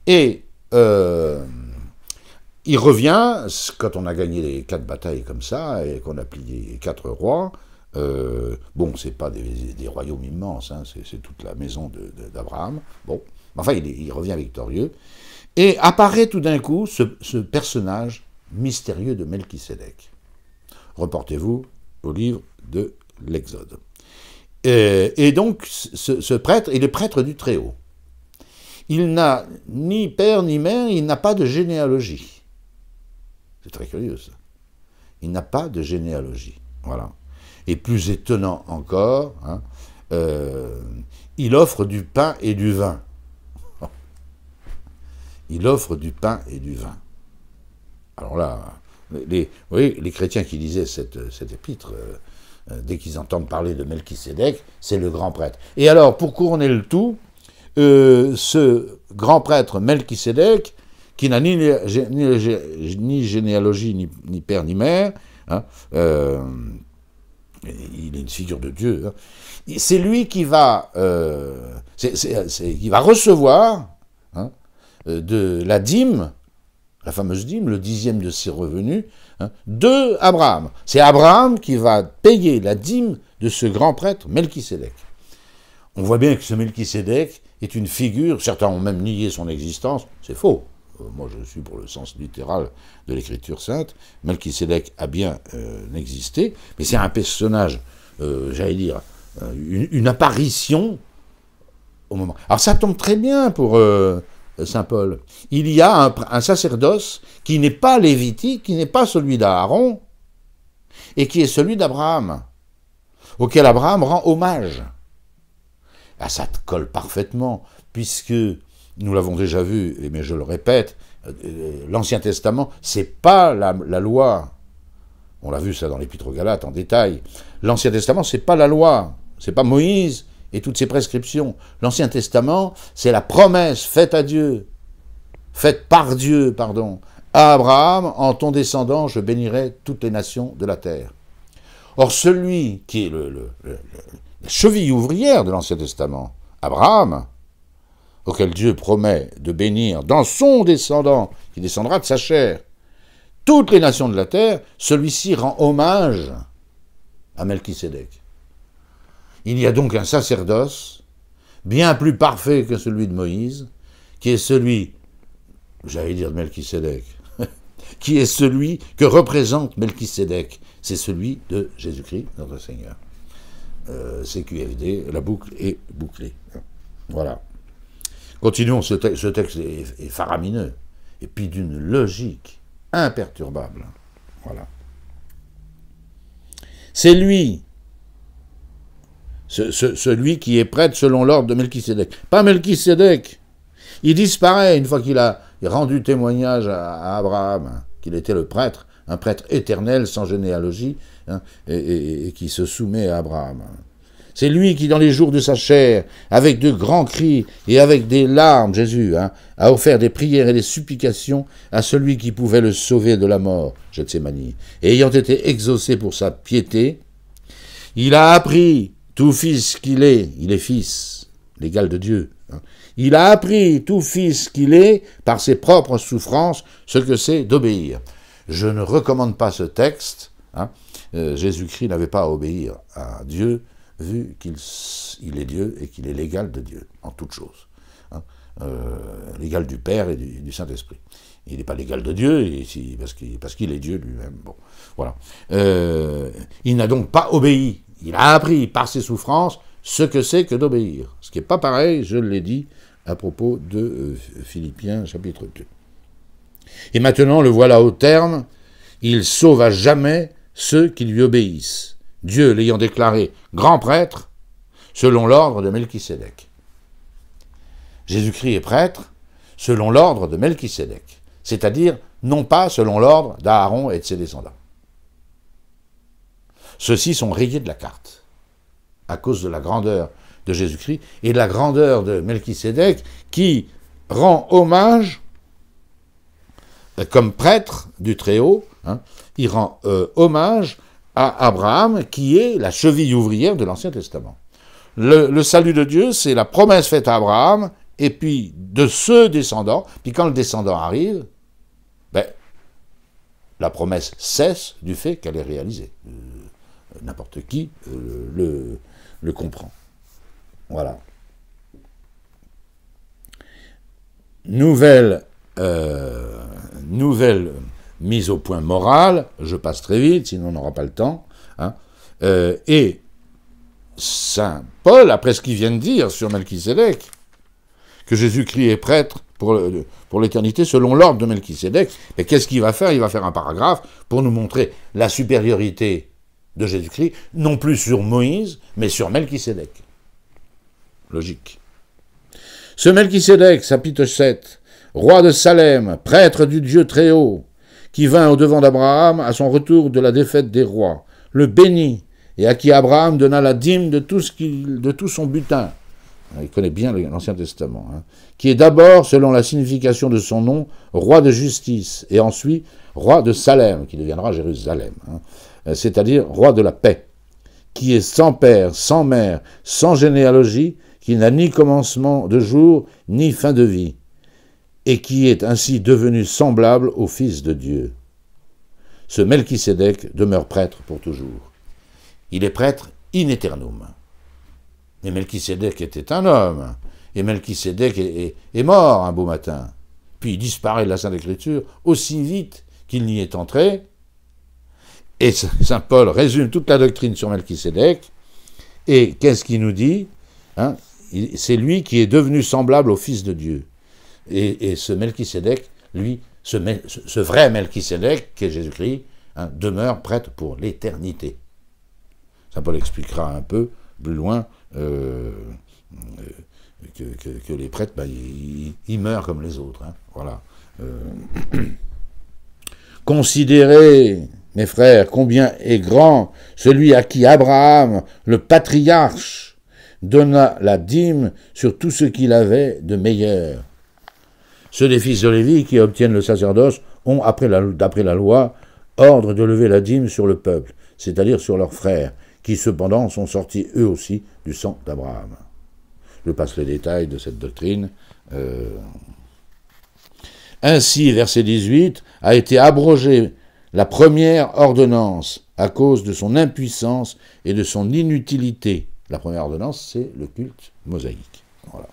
Et il revient, quand on a gagné les 4 batailles comme ça, et qu'on a plié les 4 rois, bon, c'est pas des royaumes immenses, c'est toute la maison d'Abraham, bon. Enfin, il revient victorieux, et apparaît tout d'un coup ce personnage mystérieux de Melchisédek. Reportez-vous au livre de l'Exode. Et donc, ce prêtre est le prêtre du Très-Haut. Il n'a ni père ni mère, il n'a pas de généalogie. C'est très curieux, ça. Il n'a pas de généalogie. Voilà. Et plus étonnant encore, il offre du pain et du vin. Il offre du pain et du vin. Alors là, vous voyez, les chrétiens qui lisaient cette épître, dès qu'ils entendent parler de Melchisédek, c'est le grand prêtre. Et alors, pour couronner le tout, ce grand prêtre Melchisédek, qui n'a ni généalogie, ni père, ni mère, il est une figure de Dieu, c'est lui qui va, qui va recevoir de la dîme, la fameuse dîme, le 10e de ses revenus, de Abraham. C'est Abraham qui va payer la dîme de ce grand prêtre Melchisédek. on voit bien que ce Melchisédek est une figure, certains ont même nié son existence, c'est faux. Moi je suis pour le sens littéral de l'écriture sainte, Melchisédek a bien existé, mais c'est un personnage, j'allais dire, une apparition au moment. Alors ça tombe très bien pour saint Paul. Il y a un sacerdoce qui n'est pas lévitique, qui n'est pas celui d'Aaron, et qui est celui d'Abraham, auquel Abraham rend hommage. Ah, ça te colle parfaitement, puisque, nous l'avons déjà vu, mais je le répète, l'Ancien Testament, c'est pas la loi. On l'a vu ça dans l'Épître aux Galates en détail. L'Ancien Testament, c'est pas la loi, c'est pas Moïse et toutes ses prescriptions. L'Ancien Testament, c'est la promesse faite à Dieu, faite par Dieu, pardon, à Abraham, en ton descendant, je bénirai toutes les nations de la terre. Or, celui qui est la cheville ouvrière de l'Ancien Testament, Abraham, auquel Dieu promet de bénir dans son descendant, qui descendra de sa chair, toutes les nations de la terre, celui-ci rend hommage à Melchisédek. Il y a donc un sacerdoce bien plus parfait que celui de Moïse, qui est celui, j'allais dire de Melchisédek, qui est celui que représente Melchisédek. C'est celui de Jésus-Christ, notre Seigneur. CQFD, la boucle est bouclée. Voilà. Continuons, ce texte est faramineux, et puis d'une logique imperturbable. Voilà. C'est lui, celui qui est prêtre selon l'ordre de Melchisédek. Pas Melchisédek. Il disparaît une fois qu'il a rendu témoignage à Abraham, qu'il était le prêtre, un prêtre éternel, sans généalogie, hein, et qui se soumet à Abraham. C'est lui qui, dans les jours de sa chair, avec de grands cris et avec des larmes, Jésus, hein, a offert des prières et des supplications à celui qui pouvait le sauver de la mort, Gethsémani. Et ayant été exaucé pour sa piété, il a appris, tout fils qu'il est, il est fils, l'égal de Dieu, hein, il a appris, tout fils qu'il est, par ses propres souffrances, ce que c'est d'obéir. Je ne recommande pas ce texte. Hein. Jésus-Christ n'avait pas à obéir à Dieu, vu qu'il est Dieu et qu'il est l'égal de Dieu, en toutes choses. Hein. L'égal du Père et du Saint-Esprit. Il n'est pas l'égal de Dieu, parce qu'il est Dieu lui-même. Bon, voilà. Il n'a donc pas obéi. Il a appris par ses souffrances ce que c'est que d'obéir. Ce qui n'est pas pareil, je l'ai dit, à propos de Philippiens, chapitre 2. Et maintenant, le voilà au terme, il sauve à jamais ceux qui lui obéissent, Dieu l'ayant déclaré grand prêtre, selon l'ordre de Melchisédek. Jésus-Christ est prêtre, selon l'ordre de Melchisédek, c'est-à-dire non pas selon l'ordre d'Aaron et de ses descendants. Ceux-ci sont rayés de la carte, à cause de la grandeur de Jésus-Christ et de la grandeur de Melchisédek, qui rend hommage comme prêtre du Très-Haut, hein, il rend hommage à Abraham, qui est la cheville ouvrière de l'Ancien Testament. Le salut de Dieu, c'est la promesse faite à Abraham, et puis de ce descendant, puis quand le descendant arrive, ben, la promesse cesse du fait qu'elle est réalisée. N'importe qui le comprend. Voilà. Nouvelle mise au point morale, je passe très vite, sinon on n'aura pas le temps, hein, et saint Paul, après ce qu'il vient de dire sur Melchisédek, que Jésus-Christ est prêtre pour l'éternité selon l'ordre de Melchisédek, mais qu'est-ce qu'il va faire? Il va faire un paragraphe pour nous montrer la supériorité de Jésus-Christ, non plus sur Moïse, mais sur Melchisédek. Logique. Ce Melchisédek, chapitre 7, roi de Salem, prêtre du Dieu Très-Haut, qui vint au-devant d'Abraham à son retour de la défaite des rois, le bénit, et à qui Abraham donna la dîme de tout son butin. Il connaît bien l'Ancien Testament. Hein, qui est d'abord, selon la signification de son nom, roi de justice, et ensuite roi de Salem, qui deviendra Jérusalem, hein, c'est-à-dire roi de la paix, qui est sans père, sans mère, sans généalogie, qui n'a ni commencement de jour, ni fin de vie, et qui est ainsi devenu semblable au Fils de Dieu. Ce Melchisédek demeure prêtre pour toujours. Il est prêtre in aeternum. Mais Melchisédek était un homme, et Melchisédek est mort un beau matin. Puis il disparaît de la Sainte Écriture aussi vite qu'il n'y est entré. Et saint Paul résume toute la doctrine sur Melchisédek. Et qu'est-ce qu'il nous dit, hein? C'est lui qui est devenu semblable au Fils de Dieu. Et ce Melchisédek, lui, ce vrai Melchisédek, qui est Jésus-Christ, hein, demeure prêtre pour l'éternité. Saint Paul expliquera un peu plus loin que les prêtres, ils meurent comme les autres. Hein, voilà. Considérez, mes frères, combien est grand celui à qui Abraham, le patriarche, donna la dîme sur tout ce qu'il avait de meilleur. Ceux des fils de Lévi qui obtiennent le sacerdoce ont, d'après la loi, ordre de lever la dîme sur le peuple, c'est-à-dire sur leurs frères, qui cependant sont sortis eux aussi du sang d'Abraham. Je passe les détails de cette doctrine. Ainsi, verset 18, a été abrogée la première ordonnance à cause de son impuissance et de son inutilité. La première ordonnance, c'est le culte mosaïque. Voilà.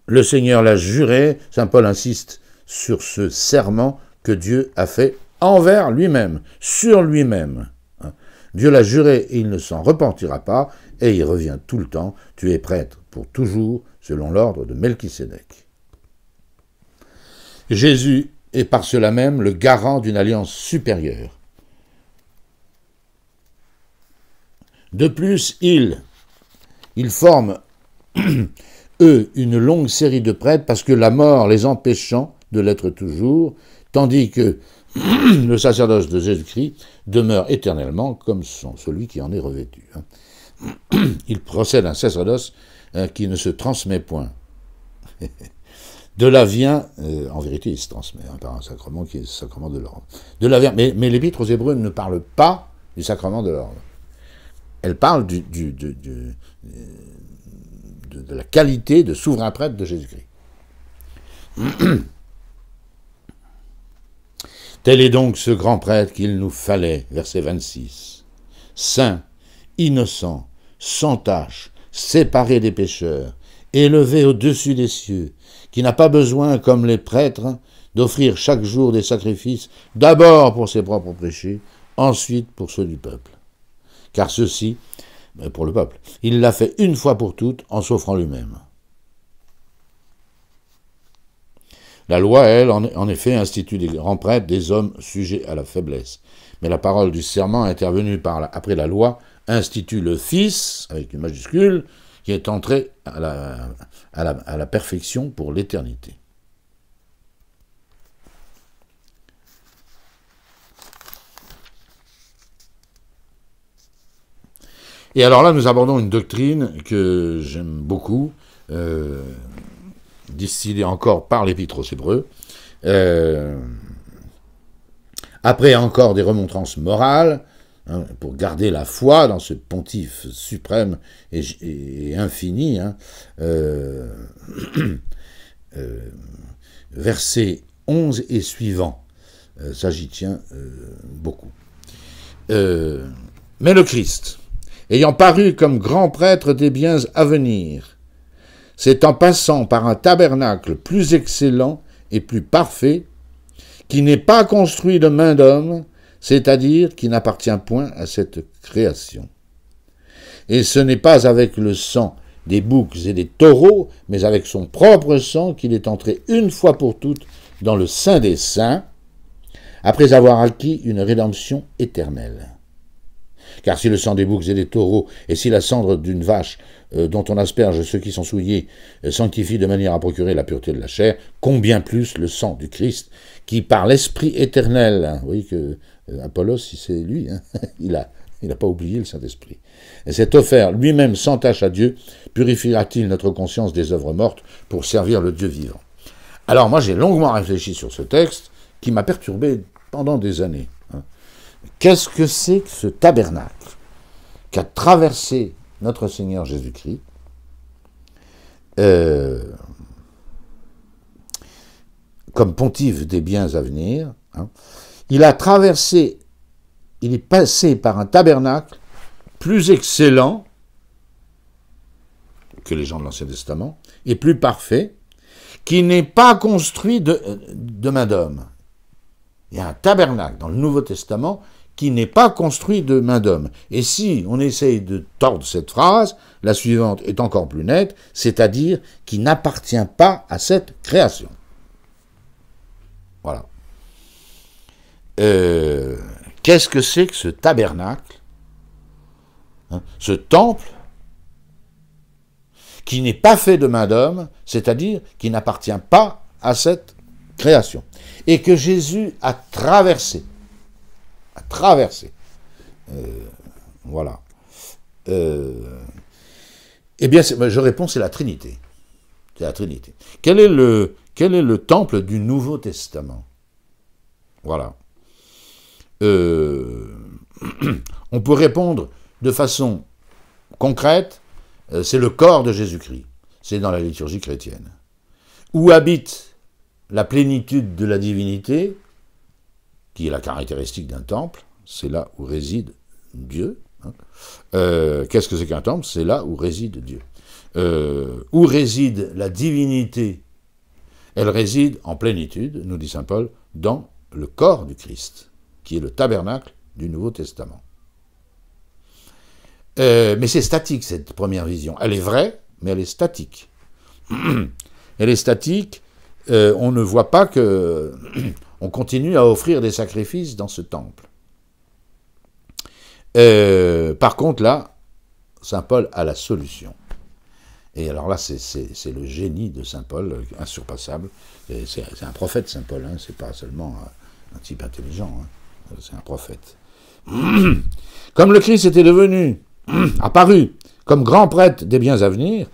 Le Seigneur l'a juré, saint Paul insiste sur ce serment que Dieu a fait envers lui-même, sur lui-même. Dieu l'a juré et il ne s'en repentira pas, et il revient tout le temps, tu es prêtre pour toujours, selon l'ordre de Melchisédek. Jésus est par cela même le garant d'une alliance supérieure. De plus, ils forment, eux, une longue série de prêtres parce que la mort les empêchant de l'être toujours, tandis que le sacerdoce de Jésus-Christ demeure éternellement comme celui qui en est revêtu. Il procède un sacerdoce qui ne se transmet point. De là vient, en vérité il se transmet par un sacrement qui est le sacrement de l'ordre. De là vient, mais l'Épître aux Hébreux ne parle pas du sacrement de l'ordre. Elle parle de la qualité de souverain prêtre de Jésus-Christ. Tel est donc ce grand prêtre qu'il nous fallait, verset 26. Saint, innocent, sans tache, séparé des pécheurs, élevé au-dessus des cieux, qui n'a pas besoin, comme les prêtres, d'offrir chaque jour des sacrifices, d'abord pour ses propres péchés, ensuite pour ceux du peuple. Car ceci, pour le peuple, il l'a fait une fois pour toutes en s'offrant lui-même. La loi, elle, en effet, institue des grands prêtres, des hommes sujets à la faiblesse. Mais la parole du serment intervenue après la loi institue le Fils, avec une majuscule, qui est entré à la perfection pour l'éternité. Et alors là, nous abordons une doctrine que j'aime beaucoup, distillée encore par l'Épître aux Hébreux, après encore des remontrances morales, hein, pour garder la foi dans ce pontife suprême et infini, hein, versets 11 et suivants, ça j'y tiens beaucoup. Mais le Christ, ayant paru comme grand prêtre des biens à venir, c'est en passant par un tabernacle plus excellent et plus parfait, qui n'est pas construit de main d'homme, c'est-à-dire qui n'appartient point à cette création. Et ce n'est pas avec le sang des boucs et des taureaux, mais avec son propre sang qu'il est entré une fois pour toutes dans le Saint des Saints, après avoir acquis une rédemption éternelle. Car si le sang des boucs et des taureaux, et si la cendre d'une vache dont on asperge ceux qui sont souillés, sanctifie de manière à procurer la pureté de la chair, combien plus le sang du Christ, qui par l'Esprit éternel, hein, vous voyez que Apollos, c'est lui, hein, il n'a pas oublié le Saint-Esprit, et s'est offert lui-même sans tache à Dieu, purifiera-t-il notre conscience des œuvres mortes pour servir le Dieu vivant. Alors moi j'ai longuement réfléchi sur ce texte, qui m'a perturbé pendant des années. Qu'est-ce que c'est que ce tabernacle qu'a traversé notre Seigneur Jésus-Christ comme pontife des biens à venir, hein, il a traversé, il est passé par un tabernacle plus excellent que les gens de l'Ancien Testament, et plus parfait, qui n'est pas construit de main d'homme. Il y a un tabernacle dans le Nouveau Testament qui n'est pas construit de main d'homme. Et si on essaye de tordre cette phrase, la suivante est encore plus nette, c'est-à-dire qui n'appartient pas à cette création. Voilà. Qu'est-ce que c'est que ce tabernacle, hein, ce temple qui n'est pas fait de main d'homme, c'est-à-dire qui n'appartient pas à cette création, et que Jésus a traversé. Voilà. Eh bien, je réponds, c'est la Trinité. C'est la Trinité. Quel est le temple du Nouveau Testament? Voilà. On peut répondre de façon concrète, c'est le corps de Jésus-Christ. C'est dans la liturgie chrétienne. Où habite la plénitude de la divinité, qui est la caractéristique d'un temple, c'est là où réside Dieu. Hein. Qu'est-ce que c'est qu'un temple? C'est là où réside Dieu. Où réside la divinité? Elle réside en plénitude, nous dit saint Paul, dans le corps du Christ, qui est le tabernacle du Nouveau Testament. Mais c'est statique, cette première vision. Elle est vraie, mais elle est statique. Elle est statique, on ne voit pas que on continue à offrir des sacrifices dans ce temple. Par contre, là, saint Paul a la solution. Et alors là, c'est le génie de saint Paul, insurpassable. C'est un prophète, saint Paul, hein, c'est pas seulement un type intelligent, hein, c'est un prophète. Comme le Christ était devenu, apparu, comme grand prêtre des biens à venir,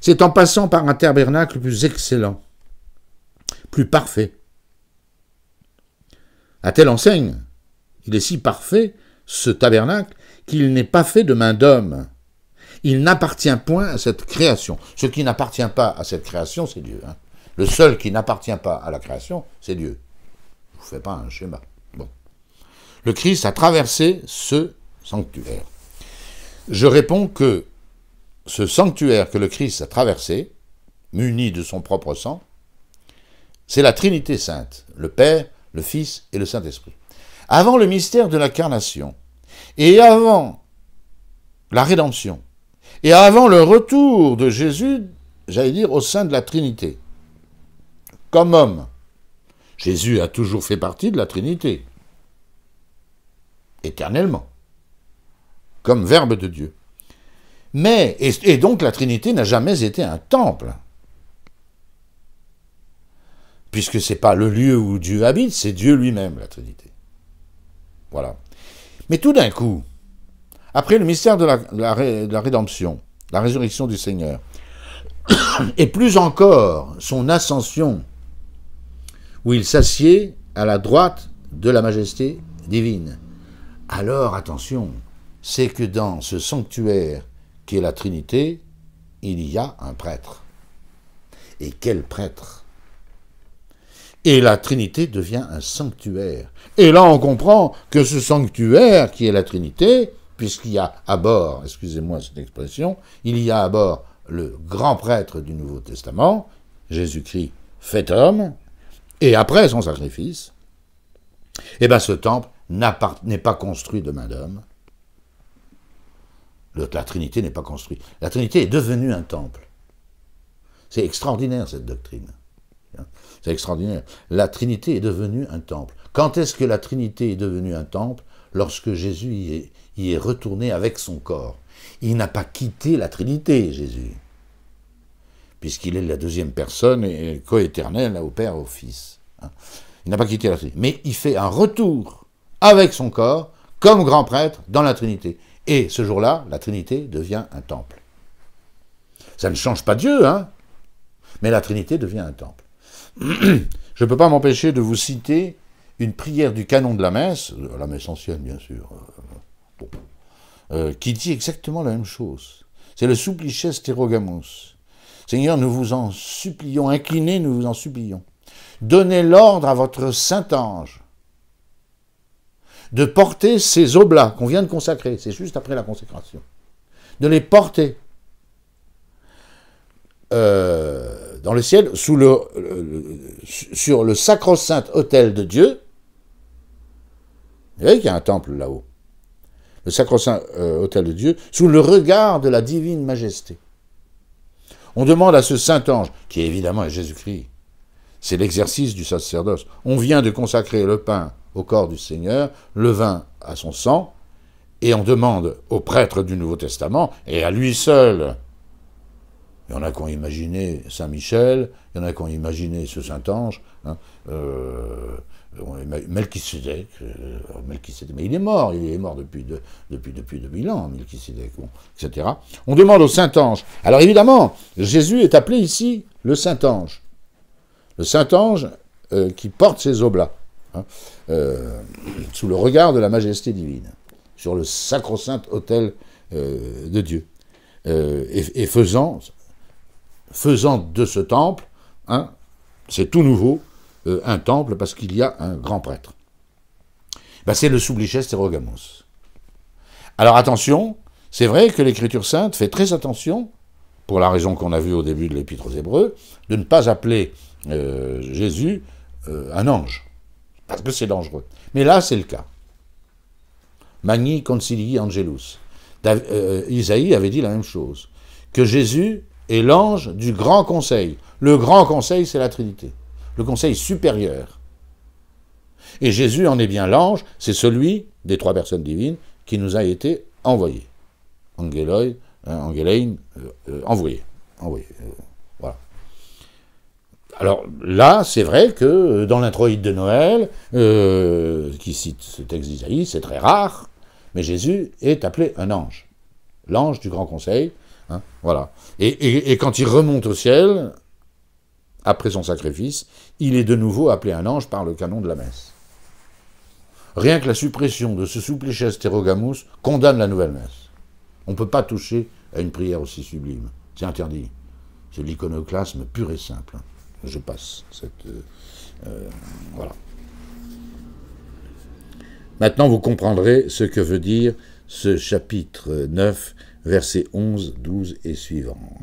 c'est en passant par un tabernacle plus excellent, plus parfait. À telle enseigne, il est si parfait, ce tabernacle, qu'il n'est pas fait de main d'homme. Il n'appartient point à cette création. Ce qui n'appartient pas à cette création, c'est Dieu. Hein. Le seul qui n'appartient pas à la création, c'est Dieu. Je ne vous fais pas un schéma. Bon. Le Christ a traversé ce sanctuaire. Je réponds que ce sanctuaire que le Christ a traversé, muni de son propre sang, c'est la Trinité sainte, le Père, le Fils et le Saint-Esprit. Avant le mystère de l'incarnation, et avant la rédemption, et avant le retour de Jésus, j'allais dire, au sein de la Trinité, comme homme, Jésus a toujours fait partie de la Trinité, éternellement, comme Verbe de Dieu. Mais, et donc la Trinité n'a jamais été un temple, puisque ce n'est pas le lieu où Dieu habite, c'est Dieu lui-même, la Trinité. Voilà. Mais tout d'un coup, après le mystère de la rédemption, la résurrection du Seigneur, et plus encore son ascension, où il s'assied à la droite de la majesté divine, alors, attention, c'est que dans ce sanctuaire qui est la Trinité, il y a un prêtre. Et quel prêtre? Et la Trinité devient un sanctuaire. Et là, on comprend que ce sanctuaire qui est la Trinité, puisqu'il y a à bord, excusez-moi cette expression, il y a à bord le grand prêtre du Nouveau Testament, Jésus-Christ fait homme, et après son sacrifice, eh bien ce temple n'est pas construit de main d'homme. La Trinité n'est pas construite. La Trinité est devenue un temple. C'est extraordinaire cette doctrine. C'est extraordinaire. La Trinité est devenue un temple. Quand est-ce que la Trinité est devenue un temple? Lorsque Jésus y est retourné avec son corps. Il n'a pas quitté la Trinité, Jésus, puisqu'il est la deuxième personne et coéternel au Père et au Fils. Il n'a pas quitté la Trinité. Mais il fait un retour avec son corps, comme grand prêtre, dans la Trinité. Et ce jour-là, la Trinité devient un temple. Ça ne change pas Dieu, hein, mais la Trinité devient un temple. Je ne peux pas m'empêcher de vous citer une prière du canon de la messe ancienne bien sûr, qui dit exactement la même chose. C'est le Supplices Terrogamus. Seigneur, nous vous en supplions, inclinez, nous vous en supplions. Donnez l'ordre à votre Saint-Ange de porter ces oblats qu'on vient de consacrer, c'est juste après la consécration, de les porter dans le ciel, sur le sacro-saint autel de Dieu. Vous voyez qu'il y a un temple là-haut. Le sacro-saint autel de Dieu, sous le regard de la divine majesté. On demande à ce Saint-Ange, qui évidemment est Jésus-Christ, c'est l'exercice du sacerdoce. On vient de consacrer le pain au corps du Seigneur, le vin à son sang, et on demande au prêtre du Nouveau Testament, et à lui seul. Il y en a qui ont imaginé Saint Michel, il y en a qui ont imaginé ce Saint-Ange, Melchisédek, mais il est mort depuis 2000 ans, Melchisédek, etc. On demande au Saint-Ange. Alors évidemment, Jésus est appelé ici le Saint-Ange. Le Saint-Ange qui porte ses oblats, sous le regard de la majesté divine, sur le sacro-saint autel de Dieu, et faisant de ce temple, c'est tout nouveau, un temple, parce qu'il y a un grand prêtre. C'est le Supplices Erogamos. Alors attention, c'est vrai que l'Écriture sainte fait très attention, pour la raison qu'on a vue au début de l'Épître aux Hébreux, de ne pas appeler Jésus un ange, parce que c'est dangereux. Mais là, c'est le cas. Magni concilii angelus. Isaïe avait dit la même chose, que Jésus est l'ange du grand conseil. Le grand conseil, c'est la Trinité, le conseil supérieur. Et Jésus en est bien l'ange, c'est celui des trois personnes divines qui nous a été envoyé. Angeloi, Angelein, envoyé. Voilà. Alors là, c'est vrai que dans l'introïde de Noël, qui cite ce texte d'Isaïe, c'est très rare, mais Jésus est appelé un ange. L'ange du grand conseil, voilà. Et quand il remonte au ciel, après son sacrifice, il est de nouveau appelé un ange par le canon de la messe. Rien que la suppression de ce Supplices Erogamos condamne la nouvelle messe. On ne peut pas toucher à une prière aussi sublime. C'est interdit. C'est l'iconoclasme pur et simple. Je passe voilà. Maintenant, vous comprendrez ce que veut dire ce chapitre 9, versets 11, 12 et suivants.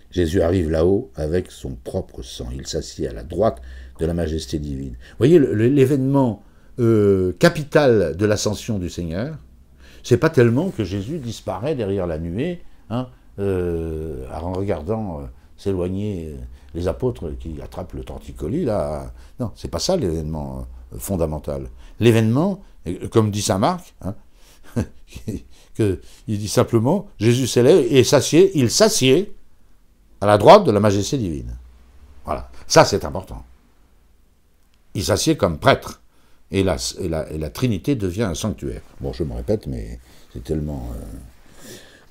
Jésus arrive là-haut avec son propre sang. Il s'assied à la droite de la majesté divine. Vous voyez, l'événement capital de l'ascension du Seigneur, c'est pas tellement que Jésus disparaît derrière la nuée, en regardant s'éloigner les apôtres qui attrapent le torticolis, là. Non, c'est pas ça l'événement fondamental. L'événement, comme dit saint Marc, il dit simplement, Jésus s'élève et il s'assied à la droite de la majesté divine. Voilà, ça c'est important. Il s'assied comme prêtre, et la Trinité devient un sanctuaire. Bon, je me répète, mais c'est tellement...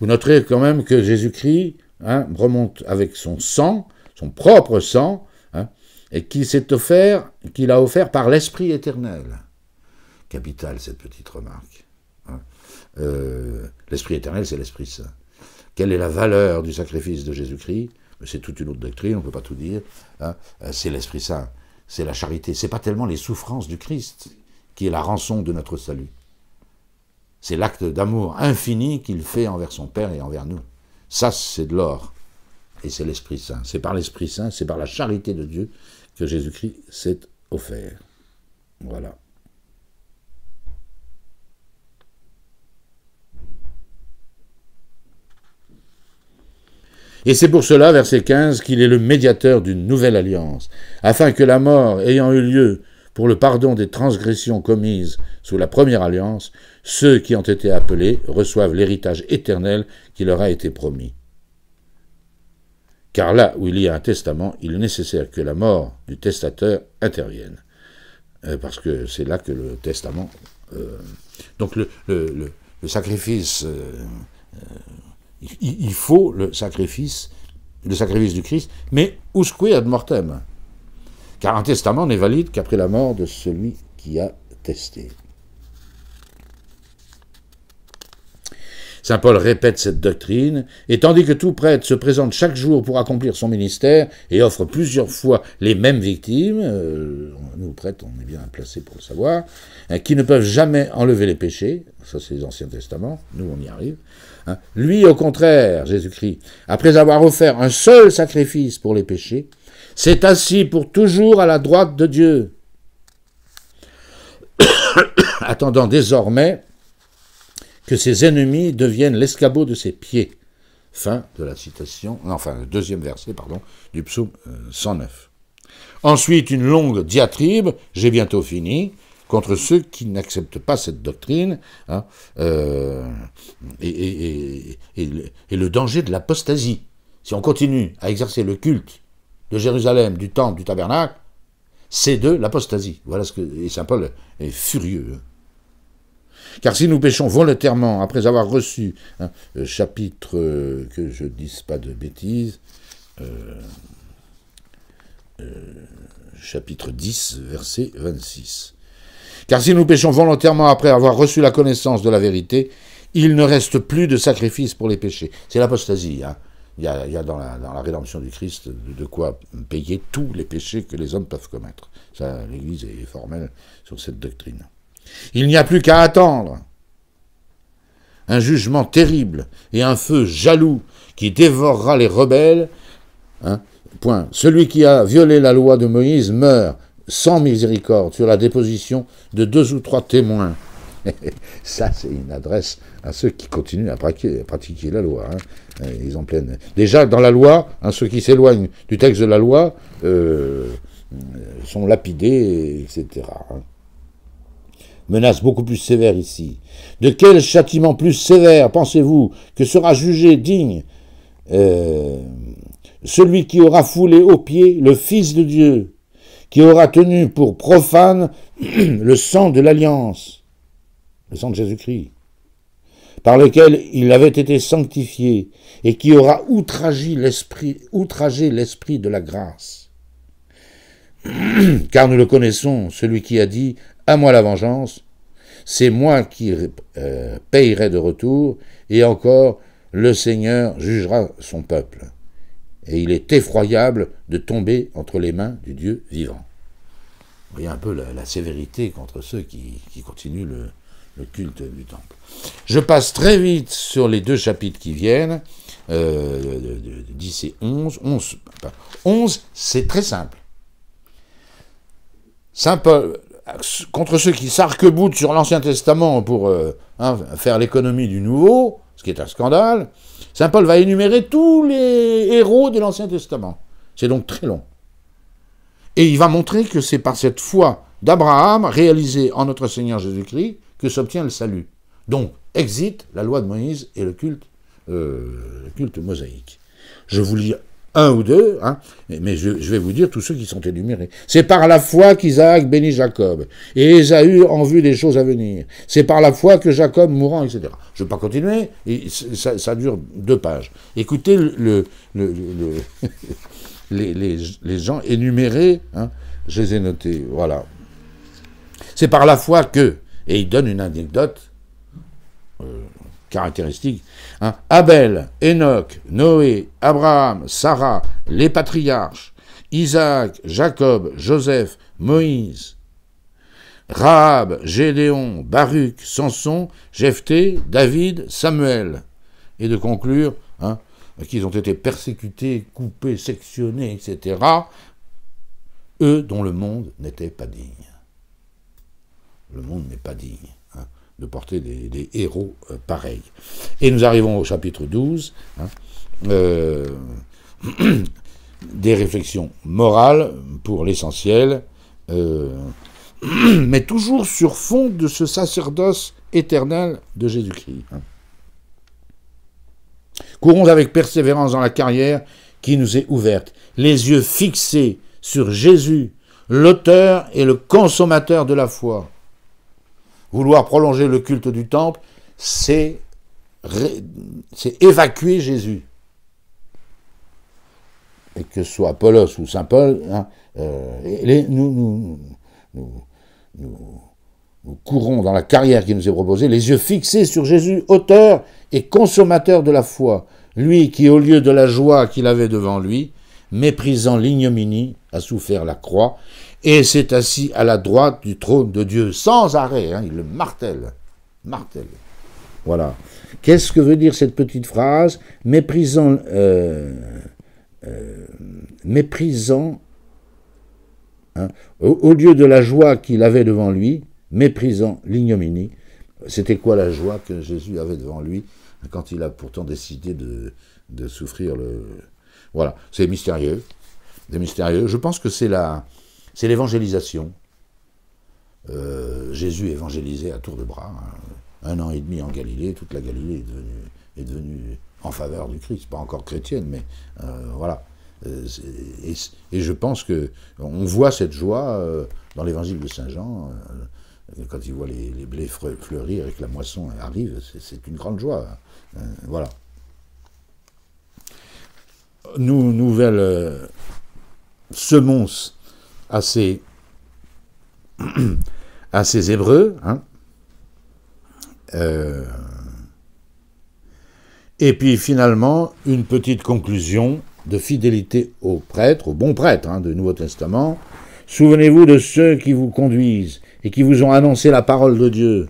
Vous noterez quand même que Jésus-Christ remonte avec son sang, son propre sang, et qu'il a offert par l'Esprit éternel. Capitale, cette petite remarque. L'Esprit éternel, c'est l'Esprit Saint. Quelle est la valeur du sacrifice de Jésus-Christ? C'est toute une autre doctrine, on ne peut pas tout dire. C'est l'Esprit Saint, c'est la charité. Ce n'est pas tellement les souffrances du Christ qui est la rançon de notre salut. C'est l'acte d'amour infini qu'il fait envers son Père et envers nous. Ça, c'est de l'or. Et c'est l'Esprit Saint. C'est par l'Esprit Saint, c'est par la charité de Dieu que Jésus-Christ s'est offert. Voilà. Et c'est pour cela, verset 15, qu'il est le médiateur d'une nouvelle alliance, afin que la mort ayant eu lieu pour le pardon des transgressions commises sous la première alliance, ceux qui ont été appelés reçoivent l'héritage éternel qui leur a été promis. Car là où il y a un testament, il est nécessaire que la mort du testateur intervienne. Parce que c'est là que le testament... donc le sacrifice... il faut le sacrifice du Christ, mais usque ad mortem. Car un testament n'est valide qu'après la mort de celui qui a testé. Saint Paul répète cette doctrine, et tandis que tout prêtre se présente chaque jour pour accomplir son ministère et offre plusieurs fois les mêmes victimes, nous prêtres on est bien placés pour le savoir, qui ne peuvent jamais enlever les péchés, ça c'est l'Ancien Testament, nous on y arrive, lui au contraire, Jésus-Christ, après avoir offert un seul sacrifice pour les péchés, s'est assis pour toujours à la droite de Dieu, attendant désormais que ses ennemis deviennent l'escabeau de ses pieds. Fin de la citation, enfin le deuxième verset, pardon, du psaume 109. Ensuite, une longue diatribe, j'ai bientôt fini, contre ceux qui n'acceptent pas cette doctrine, et le danger de l'apostasie. Si on continue à exercer le culte de Jérusalem, du temple, du tabernacle, c'est de l'apostasie. Voilà ce que et Saint Paul est furieux. Car si nous péchons volontairement, après avoir reçu, chapitre, que je ne dise pas de bêtises, chapitre 10, verset 26. Car si nous péchons volontairement après avoir reçu la connaissance de la vérité, il ne reste plus de sacrifice pour les péchés. C'est l'apostasie. Il y a dans la rédemption du Christ de quoi payer tous les péchés que les hommes peuvent commettre. Ça, l'Église est formelle sur cette doctrine. Il n'y a plus qu'à attendre un jugement terrible et un feu jaloux qui dévorera les rebelles. Point. Celui qui a violé la loi de Moïse meurt sans miséricorde sur la déposition de 2 ou 3 témoins. Ça, c'est une adresse à ceux qui continuent à pratiquer la loi. Ils en plainent. Déjà, dans la loi, ceux qui s'éloignent du texte de la loi sont lapidés, etc. Menace beaucoup plus sévère ici. De quel châtiment plus sévère, pensez-vous, que sera jugé digne celui qui aura foulé aux pieds le Fils de Dieu, qui aura tenu pour profane le sang de l'Alliance, le sang de Jésus-Christ, par lequel il avait été sanctifié, et qui aura outragé l'esprit de la grâce. Car nous le connaissons, celui qui a dit « À moi la vengeance, c'est moi qui payerai de retour, et encore, le Seigneur jugera son peuple. » Et il est effroyable de tomber entre les mains du Dieu vivant. Vous voyez un peu la sévérité contre ceux qui continuent le culte du temple. Je passe très vite sur les 2 chapitres qui viennent, 10 et 11. 11, c'est très simple. Saint Paul, contre ceux qui s'arc-boutent sur l'Ancien Testament pour faire l'économie du Nouveau, ce qui est un scandale, Saint Paul va énumérer tous les héros de l'Ancien Testament. C'est donc très long. Et il va montrer que c'est par cette foi d'Abraham, réalisée en notre Seigneur Jésus-Christ, que s'obtient le salut. Donc, exit la loi de Moïse et le culte mosaïque. Je vous lis un ou deux, mais je vais vous dire tous ceux qui sont énumérés. C'est par la foi qu'Isaac bénit Jacob, et Ésaü en vue des choses à venir. C'est par la foi que Jacob mourant, etc. Je ne vais pas continuer, et ça dure 2 pages. Écoutez les gens énumérés, je les ai notés, voilà. C'est par la foi que, et il donne une anecdote caractéristique, Abel, Enoch, Noé, Abraham, Sarah, les patriarches, Isaac, Jacob, Joseph, Moïse, Rahab, Gédéon, Baruch, Samson, Jephthé, David, Samuel, et de conclure qu'ils ont été persécutés, coupés, sectionnés, etc., eux dont le monde n'était pas digne. Le monde n'est pas digne de porter des héros pareils. Et nous arrivons au chapitre 12, des réflexions morales pour l'essentiel, mais toujours sur fond de ce sacerdoce éternel de Jésus-Christ. Courons avec persévérance dans la carrière qui nous est ouverte, les yeux fixés sur Jésus, l'auteur et le consommateur de la foi. Vouloir prolonger le culte du temple, c'est évacuer Jésus. Et que ce soit Apollos ou Saint Paul, nous nous courons dans la carrière qui nous est proposée, les yeux fixés sur Jésus, auteur et consommateur de la foi, lui qui, au lieu de la joie qu'il avait devant lui, méprisant l'ignominie, a souffert la croix, et s'est assis à la droite du trône de Dieu, sans arrêt, il le martèle. Voilà. Qu'est-ce que veut dire cette petite phrase? Méprisant, au lieu de la joie qu'il avait devant lui, méprisant l'ignominie. C'était quoi la joie que Jésus avait devant lui quand il a pourtant décidé de souffrir le... Voilà, c'est mystérieux. C'est mystérieux. Je pense que c'est l'évangélisation. Jésus évangélisait à tour de bras. 1 an et demi en Galilée, toute la Galilée est devenue en faveur du Christ. Pas encore chrétienne, mais voilà. Et je pense qu'on voit cette joie dans l'évangile de Saint Jean, quand il voit les blés fleurir et que la moisson arrive, c'est une grande joie. Voilà. Nouvelle semonce à ces Hébreux, et puis finalement une petite conclusion de fidélité aux prêtres, aux bons prêtres du Nouveau Testament. Souvenez-vous de ceux qui vous conduisent et qui vous ont annoncé la parole de Dieu.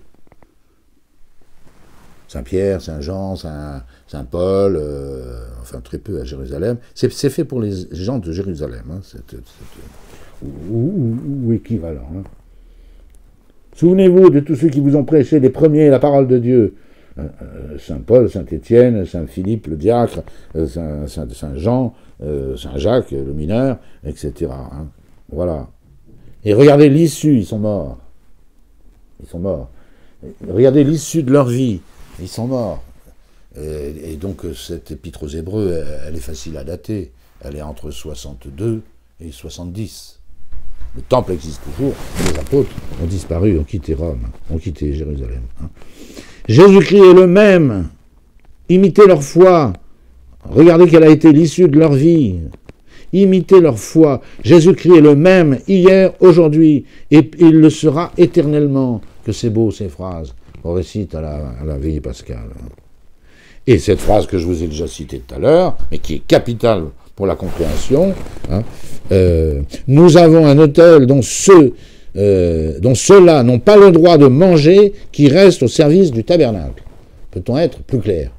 Saint Pierre, Saint Jean, Saint Paul, enfin très peu à Jérusalem. C'est fait pour les gens de Jérusalem, ou équivalent. Souvenez-vous de tous ceux qui vous ont prêché les premiers la parole de Dieu. Saint Paul, Saint Étienne, Saint Philippe le diacre, Saint Jean, Saint Jacques le mineur, etc. Voilà. Et regardez l'issue, ils sont morts. Ils sont morts. Regardez l'issue de leur vie, ils sont morts. Et donc cette épître aux Hébreux, elle est facile à dater. Elle est entre 62 et 70. Le temple existe toujours, les apôtres ont disparu, ont quitté Rome, ont quitté Jérusalem. Jésus-Christ est le même. Imitez leur foi. Regardez quelle a été l'issue de leur vie. Imitez leur foi. Jésus-Christ est le même hier, aujourd'hui, et il le sera éternellement. Que c'est beau ces phrases qu'on récite à la veillée pascale. Et cette phrase que je vous ai déjà citée tout à l'heure, mais qui est capitale pour la compréhension, nous avons un autel dont ceux-là n'ont pas le droit de manger, qui reste au service du tabernacle. Peut-on être plus clair?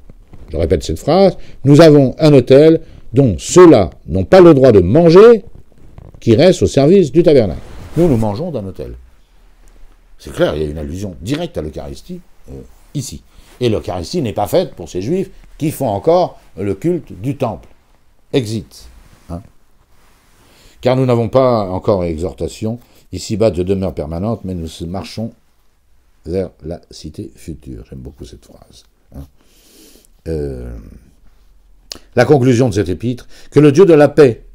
Je répète cette phrase. Nous avons un autel dont ceux-là n'ont pas le droit de manger, qui reste au service du tabernacle. Nous mangeons d'un autel. C'est clair, il y a une allusion directe à l'Eucharistie ici. Et l'Eucharistie n'est pas faite pour ces Juifs qui font encore le culte du temple. Exit. Car nous n'avons pas encore exhortation ici-bas de demeure permanente, mais nous marchons vers la cité future. J'aime beaucoup cette phrase. La conclusion de cette épître, que le Dieu de la paix,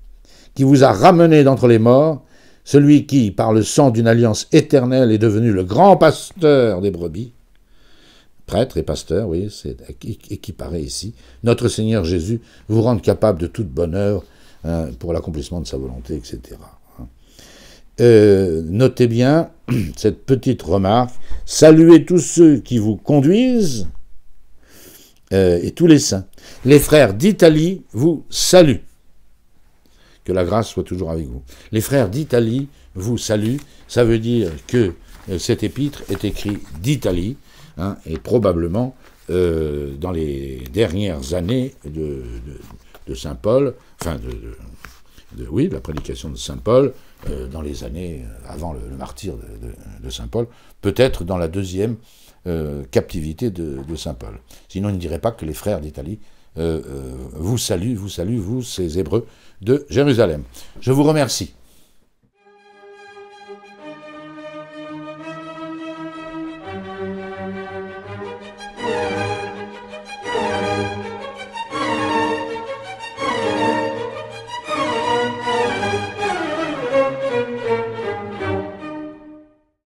qui vous a ramené d'entre les morts, celui qui, par le sang d'une alliance éternelle, est devenu le grand pasteur des brebis, prêtre et pasteur, oui, c'est équiparé ici, notre Seigneur Jésus vous rende capable de toute bonne œuvre pour l'accomplissement de sa volonté, etc. Notez bien cette petite remarque, saluez tous ceux qui vous conduisent et tous les saints. Les frères d'Italie vous saluent. Que la grâce soit toujours avec vous. Les frères d'Italie vous saluent. Ça veut dire que cet épître est écrit d'Italie, et probablement dans les dernières années de Saint Paul, enfin de la prédication de Saint Paul, dans les années avant le martyre de Saint Paul, peut-être dans la deuxième captivité de Saint Paul. Sinon, il ne dirait pas que les frères d'Italie vous saluent, vous, ces Hébreux de Jérusalem. Je vous remercie.